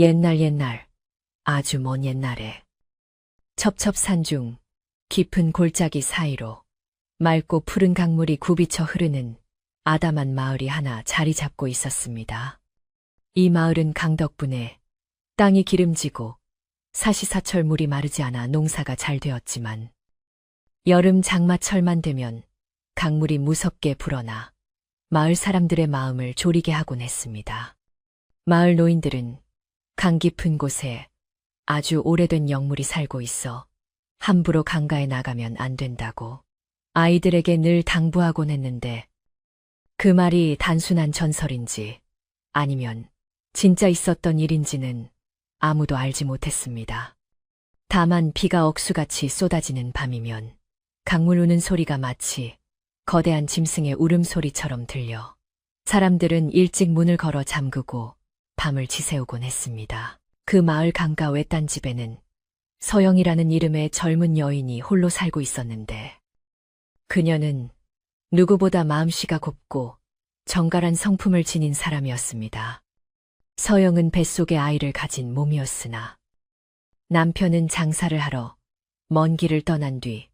옛날, 아주 먼 옛날에 첩첩산 중 깊은 골짜기 사이로 맑고 푸른 강물이 굽이쳐 흐르는 아담한 마을이 하나 자리 잡고 있었습니다. 이 마을은 강 덕분에 땅이 기름지고 사시사철 물이 마르지 않아 농사가 잘 되었지만 여름 장마철만 되면 강물이 무섭게 불어나 마을 사람들의 마음을 졸이게 하곤 했습니다. 마을 노인들은 강 깊은 곳에 아주 오래된 영물이 살고 있어 함부로 강가에 나가면 안 된다고 아이들에게 늘 당부하곤 했는데 그 말이 단순한 전설인지 아니면 진짜 있었던 일인지는 아무도 알지 못했습니다. 다만 비가 억수같이 쏟아지는 밤이면 강물 우는 소리가 마치 거대한 짐승의 울음소리처럼 들려 사람들은 일찍 문을 걸어 잠그고 밤을 지새우곤 했습니다. 그 마을 강가 외딴 집에는 서영이라는 이름의 젊은 여인이 홀로 살고 있었는데 그녀는 누구보다 마음씨가 곱고 정갈한 성품을 지닌 사람이었습니다. 서영은 뱃속에 아이를 가진 몸이었으나 남편은 장사를 하러 먼 길을 떠난 뒤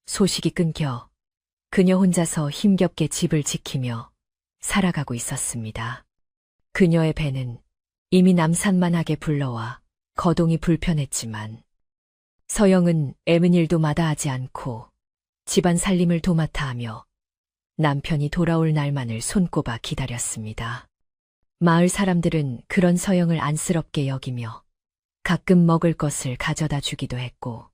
소식이 끊겨 그녀 혼자서 힘겹게 집을 지키며 살아가고 있었습니다. 그녀의 배는 이미 남산만하게 불러와 거동이 불편했지만 서영은 애문 일도 마다하지 않고 집안 살림을 도맡아 하며 남편이 돌아올 날만을 손꼽아 기다렸습니다. 마을 사람들은 그런 서영을 안쓰럽게 여기며 가끔 먹을 것을 가져다 주기도 했고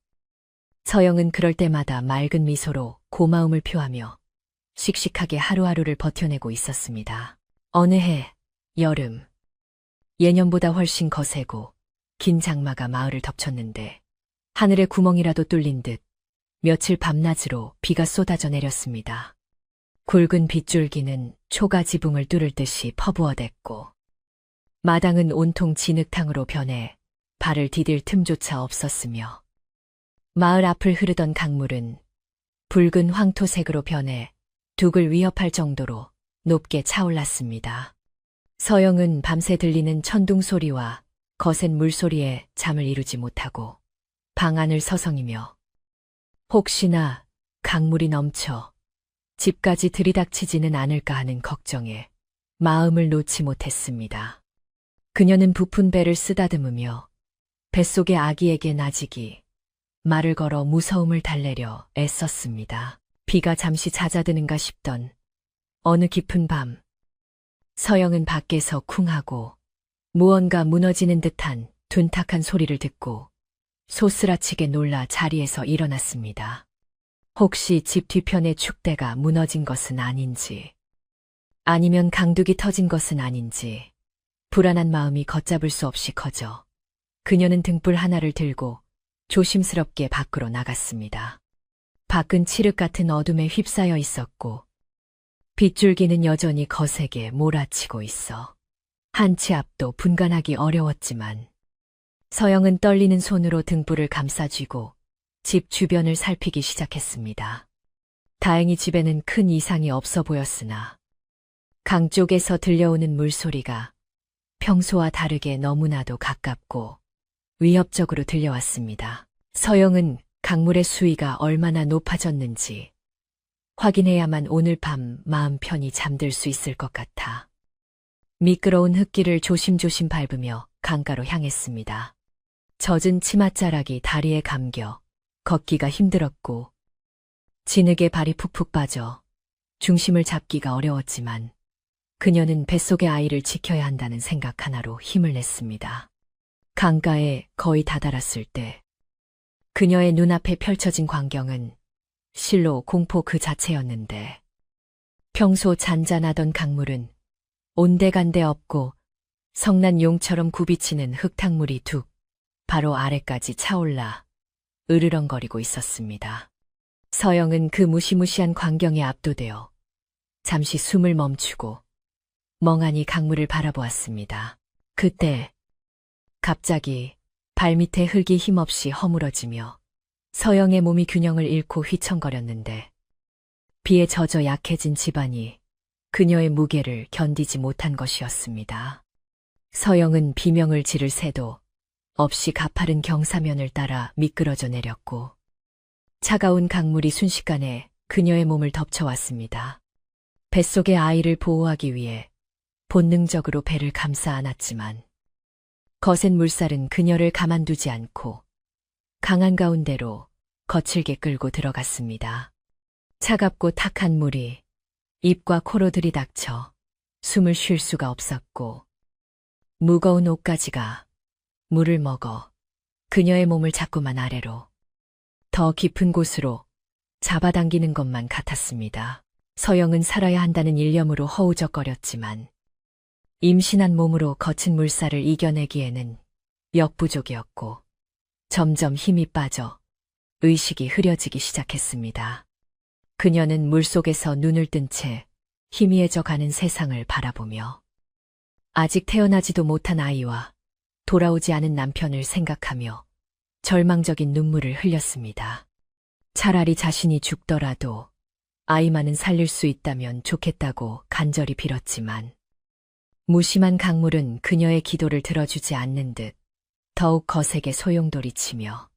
서영은 그럴 때마다 맑은 미소로 고마움을 표하며 씩씩하게 하루하루를 버텨내고 있었습니다. 어느 해 여름 예년보다 훨씬 거세고 긴 장마가 마을을 덮쳤는데 하늘에 구멍이라도 뚫린 듯 며칠 밤낮으로 비가 쏟아져 내렸습니다. 굵은 빗줄기는 초가 지붕을 뚫을 듯이 퍼부어댔고 마당은 온통 진흙탕으로 변해 발을 디딜 틈조차 없었으며 마을 앞을 흐르던 강물은 붉은 황토색으로 변해 둑을 위협할 정도로 높게 차올랐습니다. 서영은 밤새 들리는 천둥 소리와 거센 물소리에 잠을 이루지 못하고 방 안을 서성이며 혹시나 강물이 넘쳐 집까지 들이닥치지는 않을까 하는 걱정에 마음을 놓지 못했습니다. 그녀는 부푼 배를 쓰다듬으며 뱃속의 아기에게 나지기 말을 걸어 무서움을 달래려 애썼습니다. 비가 잠시 잦아드는가 싶던 어느 깊은 밤 서영은 밖에서 쿵하고 무언가 무너지는 듯한 둔탁한 소리를 듣고 소스라치게 놀라 자리에서 일어났습니다. 혹시 집 뒤편의 축대가 무너진 것은 아닌지 아니면 강둑이 터진 것은 아닌지 불안한 마음이 걷잡을 수 없이 커져 그녀는 등불 하나를 들고 조심스럽게 밖으로 나갔습니다. 밖은 칠흑 같은 어둠에 휩싸여 있었고 빗줄기는 여전히 거세게 몰아치고 있어 한 치 앞도 분간하기 어려웠지만 서영은 떨리는 손으로 등불을 감싸쥐고 집 주변을 살피기 시작했습니다. 다행히 집에는 큰 이상이 없어 보였으나 강 쪽에서 들려오는 물소리가 평소와 다르게 너무나도 가깝고 위협적으로 들려왔습니다. 서영은 강물의 수위가 얼마나 높아졌는지 확인해야만 오늘 밤 마음 편히 잠들 수 있을 것 같아 미끄러운 흙길을 조심조심 밟으며 강가로 향했습니다. 젖은 치맛자락이 다리에 감겨 걷기가 힘들었고 진흙에 발이 푹푹 빠져 중심을 잡기가 어려웠지만 그녀는 뱃속의 아이를 지켜야 한다는 생각 하나로 힘을 냈습니다. 강가에 거의 다다랐을 때 그녀의 눈앞에 펼쳐진 광경은 실로 공포 그 자체였는데 평소 잔잔하던 강물은 온데간데 없고 성난 용처럼 굽이치는 흙탕물이 툭 바로 아래까지 차올라 으르렁거리고 있었습니다. 서영은 그 무시무시한 광경에 압도되어 잠시 숨을 멈추고 멍하니 강물을 바라보았습니다. 그때 갑자기 발밑에 흙이 힘없이 허물어지며 서영의 몸이 균형을 잃고 휘청거렸는데 비에 젖어 약해진 집안이 그녀의 무게를 견디지 못한 것이었습니다. 서영은 비명을 지를 새도 없이 가파른 경사면을 따라 미끄러져 내렸고 차가운 강물이 순식간에 그녀의 몸을 덮쳐왔습니다. 뱃속의 아이를 보호하기 위해 본능적으로 배를 감싸 안았지만 거센 물살은 그녀를 가만두지 않고 강한 가운데로 거칠게 끌고 들어갔습니다. 차갑고 탁한 물이 입과 코로 들이닥쳐 숨을 쉴 수가 없었고 무거운 옷가지가 물을 먹어 그녀의 몸을 자꾸만 아래로 더 깊은 곳으로 잡아당기는 것만 같았습니다. 서영은 살아야 한다는 일념으로 허우적거렸지만 임신한 몸으로 거친 물살을 이겨내기에는 역부족이었고 점점 힘이 빠져 의식이 흐려지기 시작했습니다. 그녀는 물속에서 눈을 뜬 채 희미해져 가는 세상을 바라보며 아직 태어나지도 못한 아이와 돌아오지 않은 남편을 생각하며 절망적인 눈물을 흘렸습니다. 차라리 자신이 죽더라도 아이만은 살릴 수 있다면 좋겠다고 간절히 빌었지만 무심한 강물은 그녀의 기도를 들어주지 않는 듯 더욱 거세게 소용돌이치며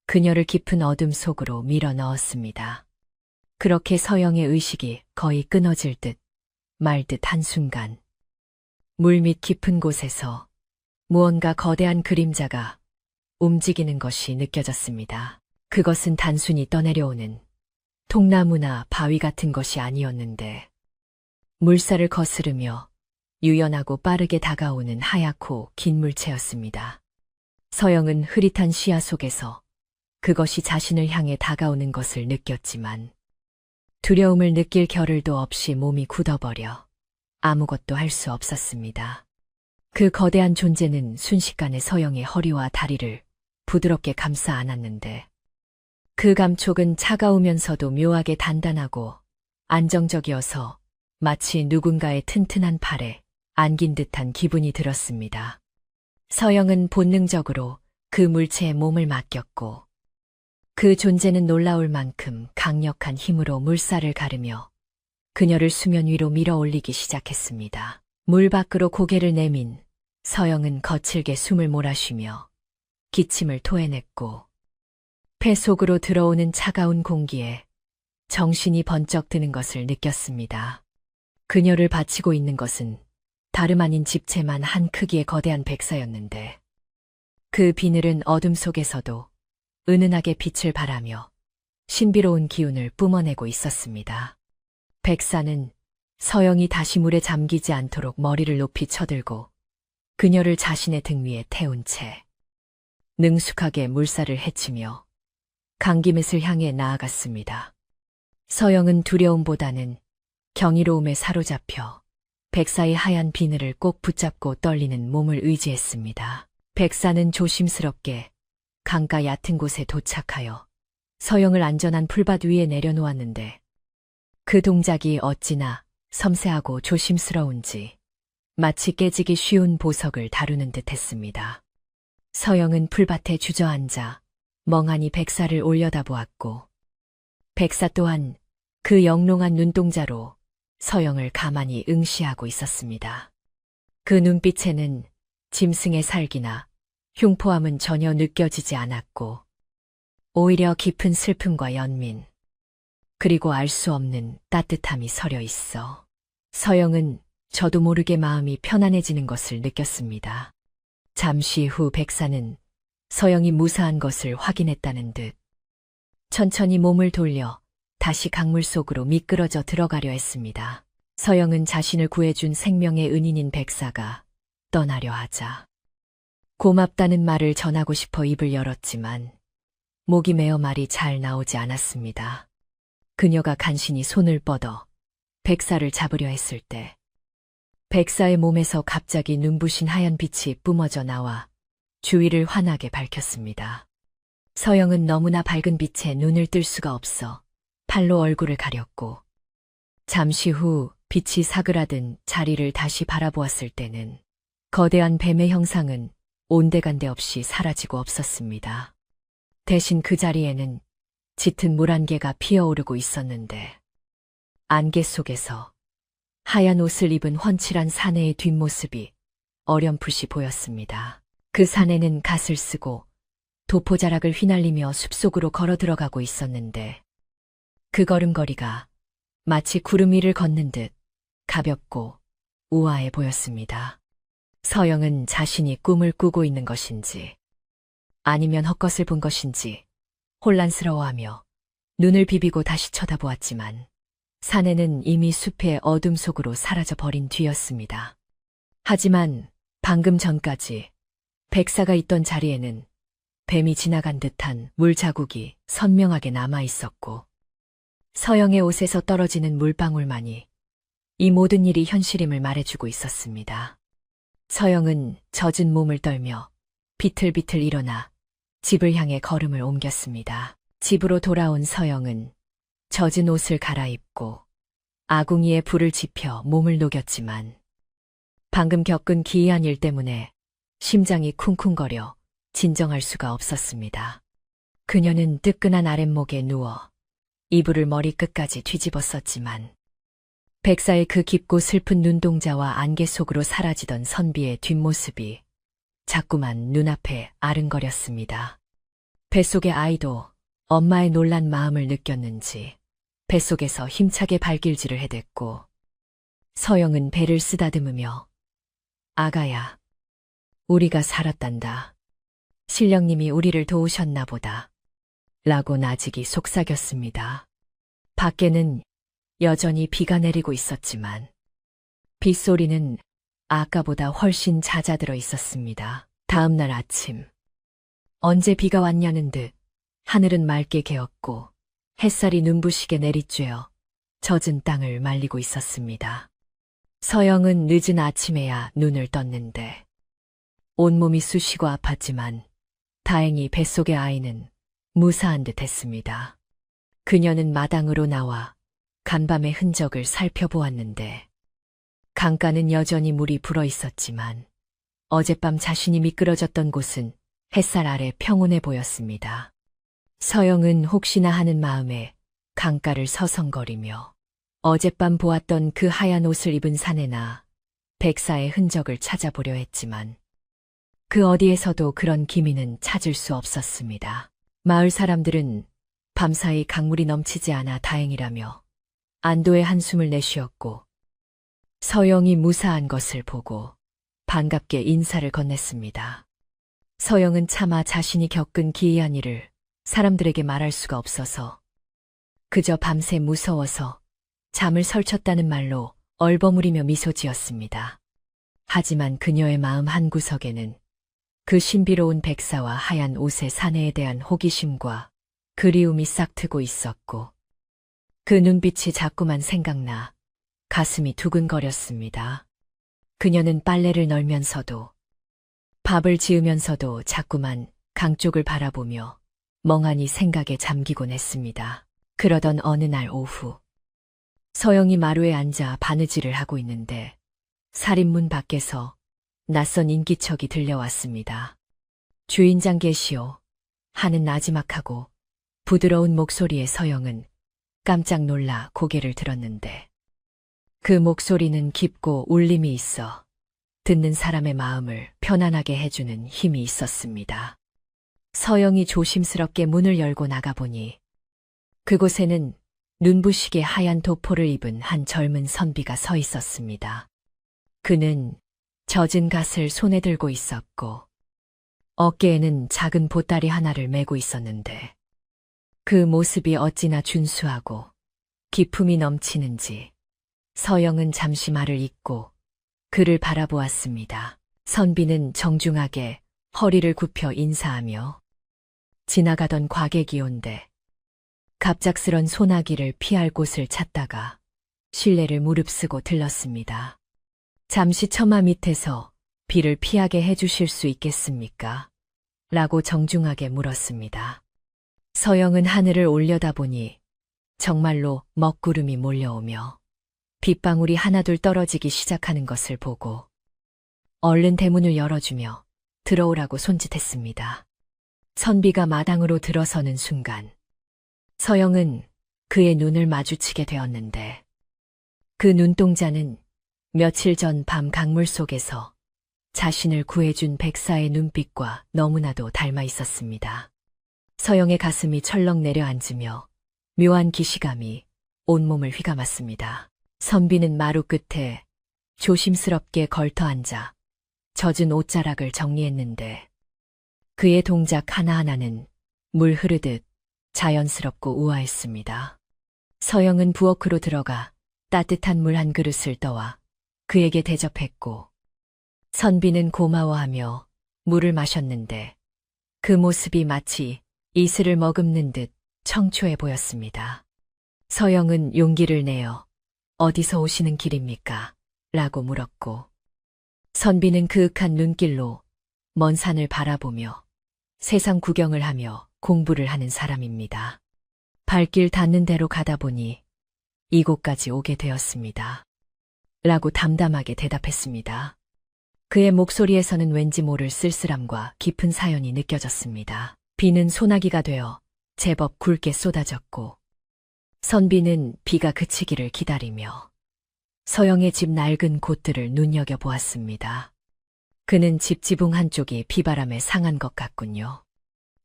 그녀를 깊은 어둠 속으로 밀어 넣었습니다. 그렇게 서영의 의식이 거의 끊어질 듯 말 듯 한순간 물밑 깊은 곳에서 무언가 거대한 그림자가 움직이는 것이 느껴졌습니다. 그것은 단순히 떠내려오는 통나무나 바위 같은 것이 아니었는데 물살을 거스르며 유연하고 빠르게 다가오는 하얗고 긴 물체였습니다. 서영은 흐릿한 시야 속에서 그것이 자신을 향해 다가오는 것을 느꼈지만 두려움을 느낄 겨를도 없이 몸이 굳어버려 아무것도 할 수 없었습니다. 그 거대한 존재는 순식간에 서영의 허리와 다리를 부드럽게 감싸 안았는데 그 감촉은 차가우면서도 묘하게 단단하고 안정적이어서 마치 누군가의 튼튼한 팔에 안긴 듯한 기분이 들었습니다. 서영은 본능적으로 그 물체에 몸을 맡겼고 그 존재는 놀라울 만큼 강력한 힘으로 물살을 가르며 그녀를 수면 위로 밀어 올리기 시작했습니다. 물 밖으로 고개를 내민 서영은 거칠게 숨을 몰아쉬며 기침을 토해냈고 폐 속으로 들어오는 차가운 공기에 정신이 번쩍 드는 것을 느꼈습니다. 그녀를 받치고 있는 것은 다름 아닌 집채만 한 크기의 거대한 백사였는데 그 비늘은 어둠 속에서도 은은하게 빛을 발하며 신비로운 기운을 뿜어내고 있었습니다. 백사는 서영이 다시 물에 잠기지 않도록 머리를 높이 쳐들고 그녀를 자신의 등 위에 태운 채 능숙하게 물살을 헤치며 강기맷을 향해 나아갔습니다. 서영은 두려움보다는 경이로움에 사로잡혀 백사의 하얀 비늘을 꼭 붙잡고 떨리는 몸을 의지했습니다. 백사는 조심스럽게 강가 얕은 곳에 도착하여 서영을 안전한 풀밭 위에 내려놓았는데 그 동작이 어찌나 섬세하고 조심스러운지 마치 깨지기 쉬운 보석을 다루는 듯 했습니다. 서영은 풀밭에 주저앉아 멍하니 백사를 올려다보았고 백사 또한 그 영롱한 눈동자로 서영을 가만히 응시하고 있었습니다. 그 눈빛에는 짐승의 살기나 흉포함은 전혀 느껴지지 않았고 오히려 깊은 슬픔과 연민 그리고 알 수 없는 따뜻함이 서려 있어 서영은 저도 모르게 마음이 편안해지는 것을 느꼈습니다. 잠시 후 백사는 서영이 무사한 것을 확인했다는 듯 천천히 몸을 돌려 다시 강물 속으로 미끄러져 들어가려 했습니다. 서영은 자신을 구해준 생명의 은인인 백사가 떠나려 하자 고맙다는 말을 전하고 싶어 입을 열었지만 목이 메어 말이 잘 나오지 않았습니다. 그녀가 간신히 손을 뻗어 백사를 잡으려 했을 때 백사의 몸에서 갑자기 눈부신 하얀 빛이 뿜어져 나와 주위를 환하게 밝혔습니다. 서영은 너무나 밝은 빛에 눈을 뜰 수가 없어 팔로 얼굴을 가렸고 잠시 후 빛이 사그라든 자리를 다시 바라보았을 때는 거대한 뱀의 형상은 온데간데 없이 사라지고 없었습니다. 대신 그 자리에는 짙은 물 안개가 피어오르고 있었는데 안개 속에서 하얀 옷을 입은 훤칠한 사내의 뒷모습이 어렴풋이 보였습니다. 그 산에는 갓을 쓰고 도포자락을 휘날리며 숲속으로 걸어 들어가고 있었는데 그 걸음걸이가 마치 구름 위를 걷는 듯 가볍고 우아해 보였습니다. 서영은 자신이 꿈을 꾸고 있는 것인지 아니면 헛것을 본 것인지 혼란스러워하며 눈을 비비고 다시 쳐다보았지만 산에는 이미 숲의 어둠 속으로 사라져 버린 뒤였습니다. 하지만 방금 전까지 백사가 있던 자리에는 뱀이 지나간 듯한 물자국이 선명하게 남아 있었고 서영의 옷에서 떨어지는 물방울만이 이 모든 일이 현실임을 말해주고 있었습니다. 서영은 젖은 몸을 떨며 비틀비틀 일어나 집을 향해 걸음을 옮겼습니다. 집으로 돌아온 서영은 젖은 옷을 갈아입고 아궁이에 불을 지펴 몸을 녹였지만 방금 겪은 기이한 일 때문에 심장이 쿵쿵거려 진정할 수가 없었습니다. 그녀는 뜨끈한 아랫목에 누워 이불을 머리끝까지 뒤집었었지만 백사의 그 깊고 슬픈 눈동자와 안개 속으로 사라지던 선비의 뒷모습이 자꾸만 눈앞에 아른거렸습니다. 뱃속의 아이도 엄마의 놀란 마음을 느꼈는지 뱃속에서 힘차게 발길질을 해댔고 서영은 배를 쓰다듬으며 아가야, 우리가 살았단다. 신령님이 우리를 도우셨나 보다. 라고 나직이 속삭였습니다. 밖에는 여전히 비가 내리고 있었지만 빗소리는 아까보다 훨씬 잦아들어 있었습니다. 다음 날 아침, 언제 비가 왔냐는 듯 하늘은 맑게 개었고 햇살이 눈부시게 내리쬐어 젖은 땅을 말리고 있었습니다. 서영은 늦은 아침에야 눈을 떴는데 온몸이 쑤시고 아팠지만 다행히 뱃속의 아이는 무사한 듯 했습니다. 그녀는 마당으로 나와 간밤의 흔적을 살펴보았는데 강가는 여전히 물이 불어 있었지만 어젯밤 자신이 미끄러졌던 곳은 햇살 아래 평온해 보였습니다. 서영은 혹시나 하는 마음에 강가를 서성거리며 어젯밤 보았던 그 하얀 옷을 입은 사내나 백사의 흔적을 찾아보려 했지만 그 어디에서도 그런 기미는 찾을 수 없었습니다. 마을 사람들은 밤사이 강물이 넘치지 않아 다행이라며 안도의 한숨을 내쉬었고 서영이 무사한 것을 보고 반갑게 인사를 건넸습니다. 서영은 차마 자신이 겪은 기이한 일을 사람들에게 말할 수가 없어서 그저 밤새 무서워서 잠을 설쳤다는 말로 얼버무리며 미소 지었습니다. 하지만 그녀의 마음 한구석에는 그 신비로운 백사와 하얀 옷의 사내에 대한 호기심과 그리움이 싹트고 있었고 그 눈빛이 자꾸만 생각나 가슴이 두근거렸습니다. 그녀는 빨래를 널면서도 밥을 지으면서도 자꾸만 강 쪽을 바라보며 멍하니 생각에 잠기곤 했습니다. 그러던 어느 날 오후 서영이 마루에 앉아 바느질을 하고 있는데 살인문 밖에서 낯선 인기척이 들려왔습니다. 주인장 계시오 하는 나지막하고 부드러운 목소리의 서영은 깜짝 놀라 고개를 들었는데 그 목소리는 깊고 울림이 있어 듣는 사람의 마음을 편안하게 해주는 힘이 있었습니다. 서영이 조심스럽게 문을 열고 나가보니 그곳에는 눈부시게 하얀 도포를 입은 한 젊은 선비가 서 있었습니다. 그는 젖은 갓을 손에 들고 있었고 어깨에는 작은 보따리 하나를 메고 있었는데 그 모습이 어찌나 준수하고 기품이 넘치는지 서영은 잠시 말을 잇고 그를 바라보았습니다. 선비는 정중하게 허리를 굽혀 인사하며 지나가던 과객이온데 갑작스런 소나기를 피할 곳을 찾다가 실내를 무릅쓰고 들렀습니다. 잠시 처마 밑에서 비를 피하게 해주실 수 있겠습니까? 라고 정중하게 물었습니다. 서영은 하늘을 올려다보니 정말로 먹구름이 몰려오며 빗방울이 하나둘 떨어지기 시작하는 것을 보고 얼른 대문을 열어주며 들어오라고 손짓했습니다. 선비가 마당으로 들어서는 순간 서영은 그의 눈을 마주치게 되었는데 그 눈동자는 며칠 전 밤 강물 속에서 자신을 구해준 백사의 눈빛과 너무나도 닮아 있었습니다. 서영의 가슴이 철렁 내려앉으며 묘한 기시감이 온몸을 휘감았습니다. 선비는 마루 끝에 조심스럽게 걸터 앉아 젖은 옷자락을 정리했는데 그의 동작 하나하나는 물 흐르듯 자연스럽고 우아했습니다. 서영은 부엌으로 들어가 따뜻한 물 한 그릇을 떠와 그에게 대접했고 선비는 고마워하며 물을 마셨는데 그 모습이 마치 이슬을 머금는 듯 청초해 보였습니다. 서영은 용기를 내어 어디서 오시는 길입니까? 라고 물었고 선비는 그윽한 눈길로 먼 산을 바라보며 세상 구경을 하며 공부를 하는 사람입니다. 발길 닿는 대로 가다 보니 이곳까지 오게 되었습니다. 라고 담담하게 대답했습니다. 그의 목소리에서는 왠지 모를 쓸쓸함과 깊은 사연이 느껴졌습니다. 비는 소나기가 되어 제법 굵게 쏟아졌고 선비는 비가 그치기를 기다리며 서영의 집 낡은 곳들을 눈여겨보았습니다. 그는 집 지붕 한쪽이 비바람에 상한 것 같군요.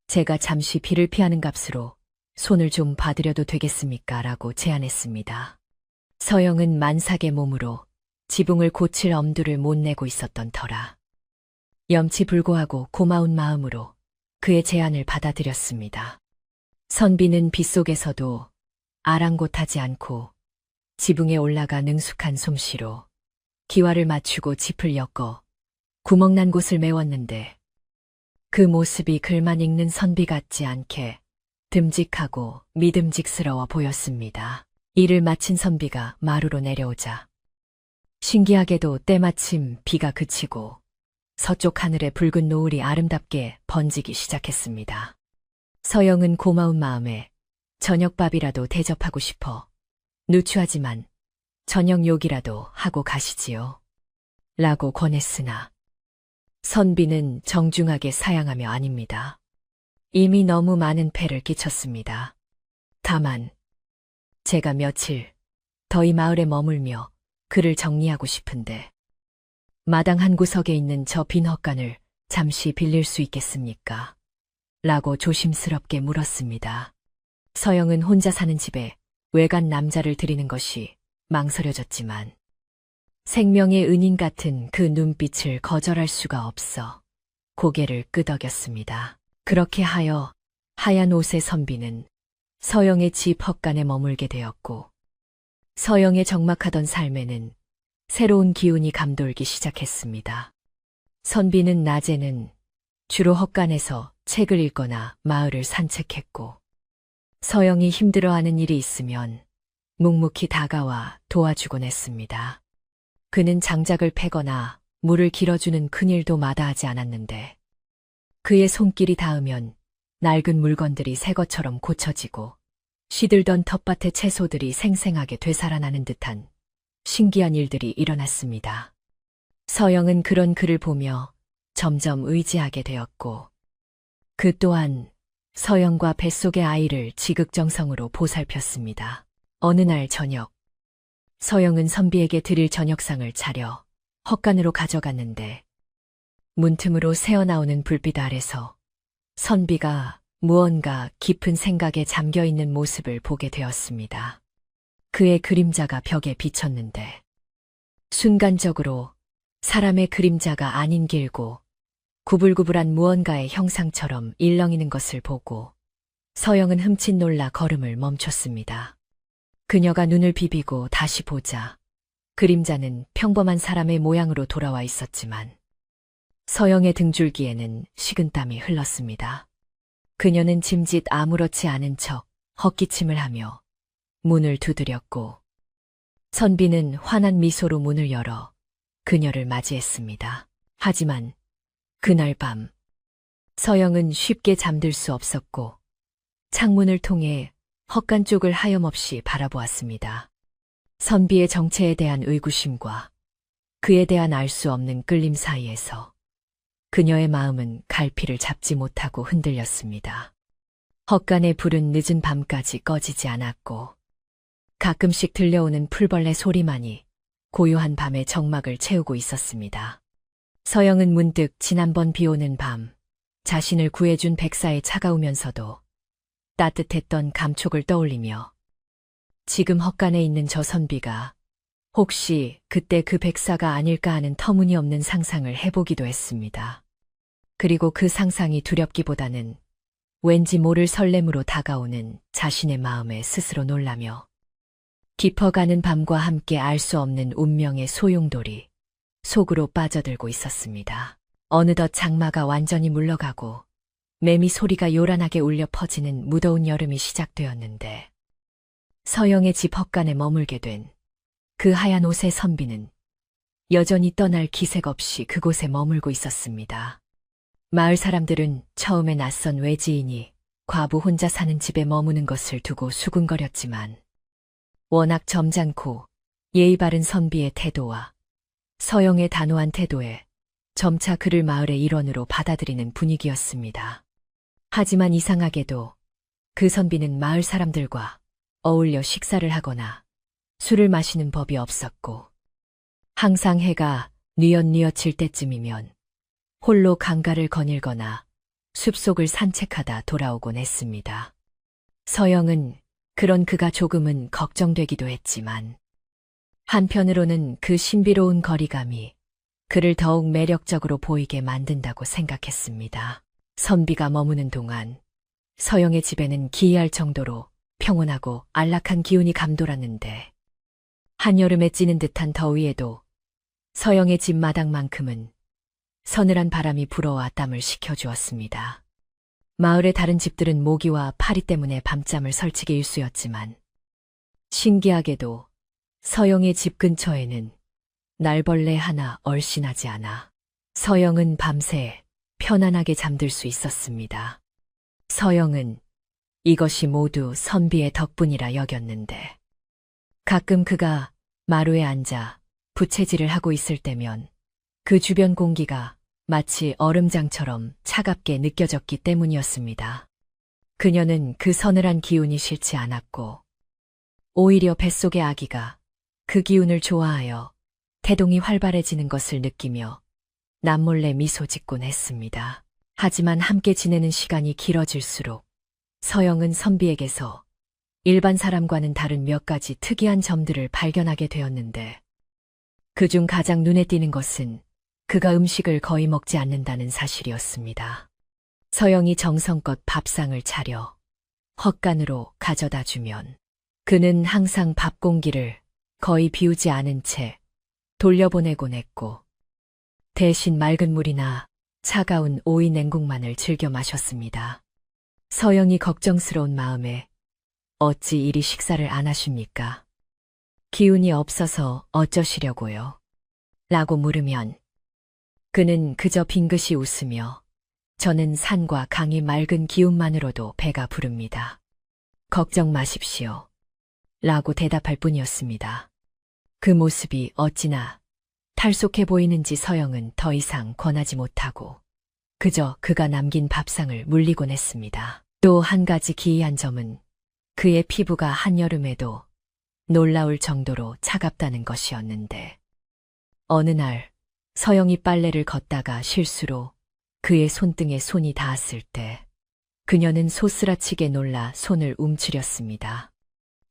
제가 잠시 비를 피하는 값으로 손을 좀 봐드려도 되겠습니까? 라고 제안했습니다. 서영은 만삭의 몸으로 지붕을 고칠 엄두를 못 내고 있었던 터라 염치불고하고 고마운 마음으로 그의 제안을 받아들였습니다. 선비는 빗속에서도 아랑곳하지 않고 지붕에 올라가 능숙한 솜씨로 기와를 맞추고 짚을 엮어 구멍난 곳을 메웠는데 그 모습이 글만 읽는 선비 같지 않게 듬직하고 믿음직스러워 보였습니다. 일을 마친 선비가 마루로 내려오자 신기하게도 때마침 비가 그치고 서쪽 하늘에 붉은 노을이 아름답게 번지기 시작했습니다. 서영은 고마운 마음에 저녁밥이라도 대접하고 싶어 누추하지만 저녁 욕이라도 하고 가시지요. 라고 권했으나 선비는 정중하게 사양하며 아닙니다. 이미 너무 많은 폐를 끼쳤습니다. 다만 제가 며칠 더 이 마을에 머물며 글을 정리하고 싶은데 마당 한 구석에 있는 저 빈 헛간을 잠시 빌릴 수 있겠습니까? 라고 조심스럽게 물었습니다. 서영은 혼자 사는 집에 외간 남자를 들이는 것이 망설여졌지만 생명의 은인 같은 그 눈빛을 거절할 수가 없어 고개를 끄덕였습니다. 그렇게 하여 하얀 옷의 선비는 서영의 집 헛간에 머물게 되었고 서영의 적막하던 삶에는 새로운 기운이 감돌기 시작했습니다. 선비는 낮에는 주로 헛간에서 책을 읽거나 마을을 산책했고 서영이 힘들어하는 일이 있으면 묵묵히 다가와 도와주곤 했습니다. 그는 장작을 패거나 물을 길어주는 큰일도 마다하지 않았는데 그의 손길이 닿으면 낡은 물건들이 새 것처럼 고쳐지고 시들던 텃밭의 채소들이 생생하게 되살아나는 듯한 신기한 일들이 일어났습니다. 서영은 그런 그를 보며 점점 의지하게 되었고 그 또한 서영과 뱃속의 아이를 지극정성으로 보살폈습니다. 어느 날 저녁 서영은 선비에게 드릴 저녁상을 차려 헛간으로 가져갔는데 문틈으로 새어나오는 불빛 아래서 선비가 무언가 깊은 생각에 잠겨있는 모습을 보게 되었습니다. 그의 그림자가 벽에 비쳤는데 순간적으로 사람의 그림자가 아닌 길고 구불구불한 무언가의 형상처럼 일렁이는 것을 보고 서영은 흠칫 놀라 걸음을 멈췄습니다. 그녀가 눈을 비비고 다시 보자 그림자는 평범한 사람의 모양으로 돌아와 있었지만 서영의 등줄기에는 식은땀이 흘렀습니다. 그녀는 짐짓 아무렇지 않은 척 헛기침을 하며 문을 두드렸고 선비는 환한 미소로 문을 열어 그녀를 맞이했습니다. 하지만 그날 밤 서영은 쉽게 잠들 수 없었고 창문을 통해 헛간 쪽을 하염없이 바라보았습니다. 선비의 정체에 대한 의구심과 그에 대한 알 수 없는 끌림 사이에서 그녀의 마음은 갈피를 잡지 못하고 흔들렸습니다. 헛간의 불은 늦은 밤까지 꺼지지 않았고 가끔씩 들려오는 풀벌레 소리만이 고요한 밤의 적막을 채우고 있었습니다. 서영은 문득 지난번 비 오는 밤 자신을 구해준 백사의 차가우면서도 따뜻했던 감촉을 떠올리며 지금 헛간에 있는 저 선비가 혹시 그때 그 백사가 아닐까 하는 터무니없는 상상을 해보기도 했습니다. 그리고 그 상상이 두렵기보다는 왠지 모를 설렘으로 다가오는 자신의 마음에 스스로 놀라며 깊어가는 밤과 함께 알 수 없는 운명의 소용돌이 속으로 빠져들고 있었습니다. 어느덧 장마가 완전히 물러가고 매미 소리가 요란하게 울려 퍼지는 무더운 여름이 시작되었는데 서영의 집 헛간에 머물게 된 그 하얀 옷의 선비는 여전히 떠날 기색 없이 그곳에 머물고 있었습니다. 마을 사람들은 처음에 낯선 외지인이 과부 혼자 사는 집에 머무는 것을 두고 수군거렸지만 워낙 점잖고 예의 바른 선비의 태도와 서영의 단호한 태도에 점차 그를 마을의 일원으로 받아들이는 분위기였습니다. 하지만 이상하게도 그 선비는 마을 사람들과 어울려 식사를 하거나 술을 마시는 법이 없었고 항상 해가 뉘엿뉘엿 질 때쯤이면 홀로 강가를 거닐거나 숲속을 산책하다 돌아오곤 했습니다. 서영은 그런 그가 조금은 걱정되기도 했지만 한편으로는 그 신비로운 거리감이 그를 더욱 매력적으로 보이게 만든다고 생각했습니다. 선비가 머무는 동안 서영의 집에는 기이할 정도로 평온하고 안락한 기운이 감돌았는데 한여름에 찌는 듯한 더위에도 서영의 집 마당만큼은 서늘한 바람이 불어와 땀을 식혀주었습니다. 마을의 다른 집들은 모기와 파리 때문에 밤잠을 설치기 일쑤였지만 신기하게도 서영의 집 근처에는 날벌레 하나 얼씬하지 않아 서영은 밤새 편안하게 잠들 수 있었습니다. 서영은 이것이 모두 선비의 덕분이라 여겼는데 가끔 그가 마루에 앉아 부채질을 하고 있을 때면 그 주변 공기가 마치 얼음장처럼 차갑게 느껴졌기 때문이었습니다. 그녀는 그 서늘한 기운이 싫지 않았고 오히려 뱃속의 아기가 그 기운을 좋아하여 태동이 활발해지는 것을 느끼며 남몰래 미소 짓곤 했습니다. 하지만 함께 지내는 시간이 길어질수록 서영은 선비에게서 일반 사람과는 다른 몇 가지 특이한 점들을 발견하게 되었는데 그중 가장 눈에 띄는 것은 그가 음식을 거의 먹지 않는다는 사실이었습니다. 서영이 정성껏 밥상을 차려 헛간으로 가져다 주면 그는 항상 밥 공기를 거의 비우지 않은 채 돌려보내곤 했고 대신 맑은 물이나 차가운 오이 냉국만을 즐겨 마셨습니다. 서영이 걱정스러운 마음에 어찌 이리 식사를 안 하십니까? 기운이 없어서 어쩌시려고요? 라고 물으면 그는 그저 빙긋이 웃으며 저는 산과 강의 맑은 기운만으로도 배가 부릅니다. 걱정 마십시오. 라고 대답할 뿐이었습니다. 그 모습이 어찌나 탈속해 보이는지 서영은 더 이상 권하지 못하고 그저 그가 남긴 밥상을 물리곤 했습니다. 또 한 가지 기이한 점은 그의 피부가 한여름에도 놀라울 정도로 차갑다는 것이었는데 어느 날 서영이 빨래를 걷다가 실수로 그의 손등에 손이 닿았을 때 그녀는 소스라치게 놀라 손을 움츠렸습니다.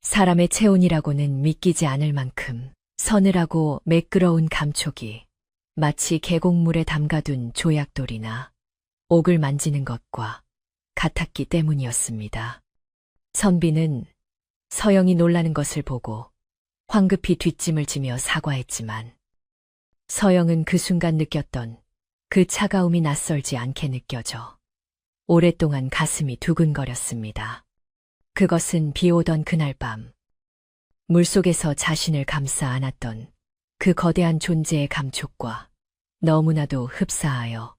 사람의 체온이라고는 믿기지 않을 만큼 서늘하고 매끄러운 감촉이 마치 계곡물에 담가둔 조약돌이나 옥을 만지는 것과 같았기 때문이었습니다. 선비는 서영이 놀라는 것을 보고 황급히 뒷짐을 지며 사과했지만 서영은 그 순간 느꼈던 그 차가움이 낯설지 않게 느껴져 오랫동안 가슴이 두근거렸습니다. 그것은 비 오던 그날 밤 물속에서 자신을 감싸 안았던 그 거대한 존재의 감촉과 너무나도 흡사하여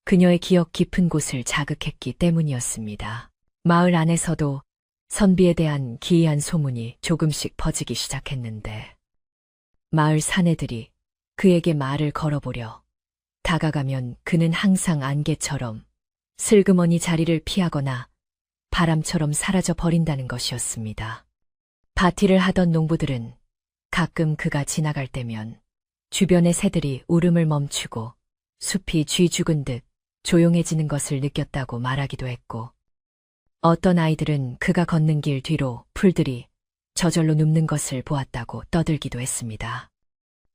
그녀의 기억 깊은 곳을 자극했기 때문이었습니다. 마을 안에서도 선비에 대한 기이한 소문이 조금씩 퍼지기 시작했는데 마을 사내들이 그에게 말을 걸어보려 다가가면 그는 항상 안개처럼 슬그머니 자리를 피하거나 바람처럼 사라져 버린다는 것이었습니다. 파티를 하던 농부들은 가끔 그가 지나갈 때면 주변의 새들이 울음을 멈추고 숲이 쥐 죽은 듯 조용해지는 것을 느꼈다고 말하기도 했고, 어떤 아이들은 그가 걷는 길 뒤로 풀들이 저절로 눕는 것을 보았다고 떠들기도 했습니다.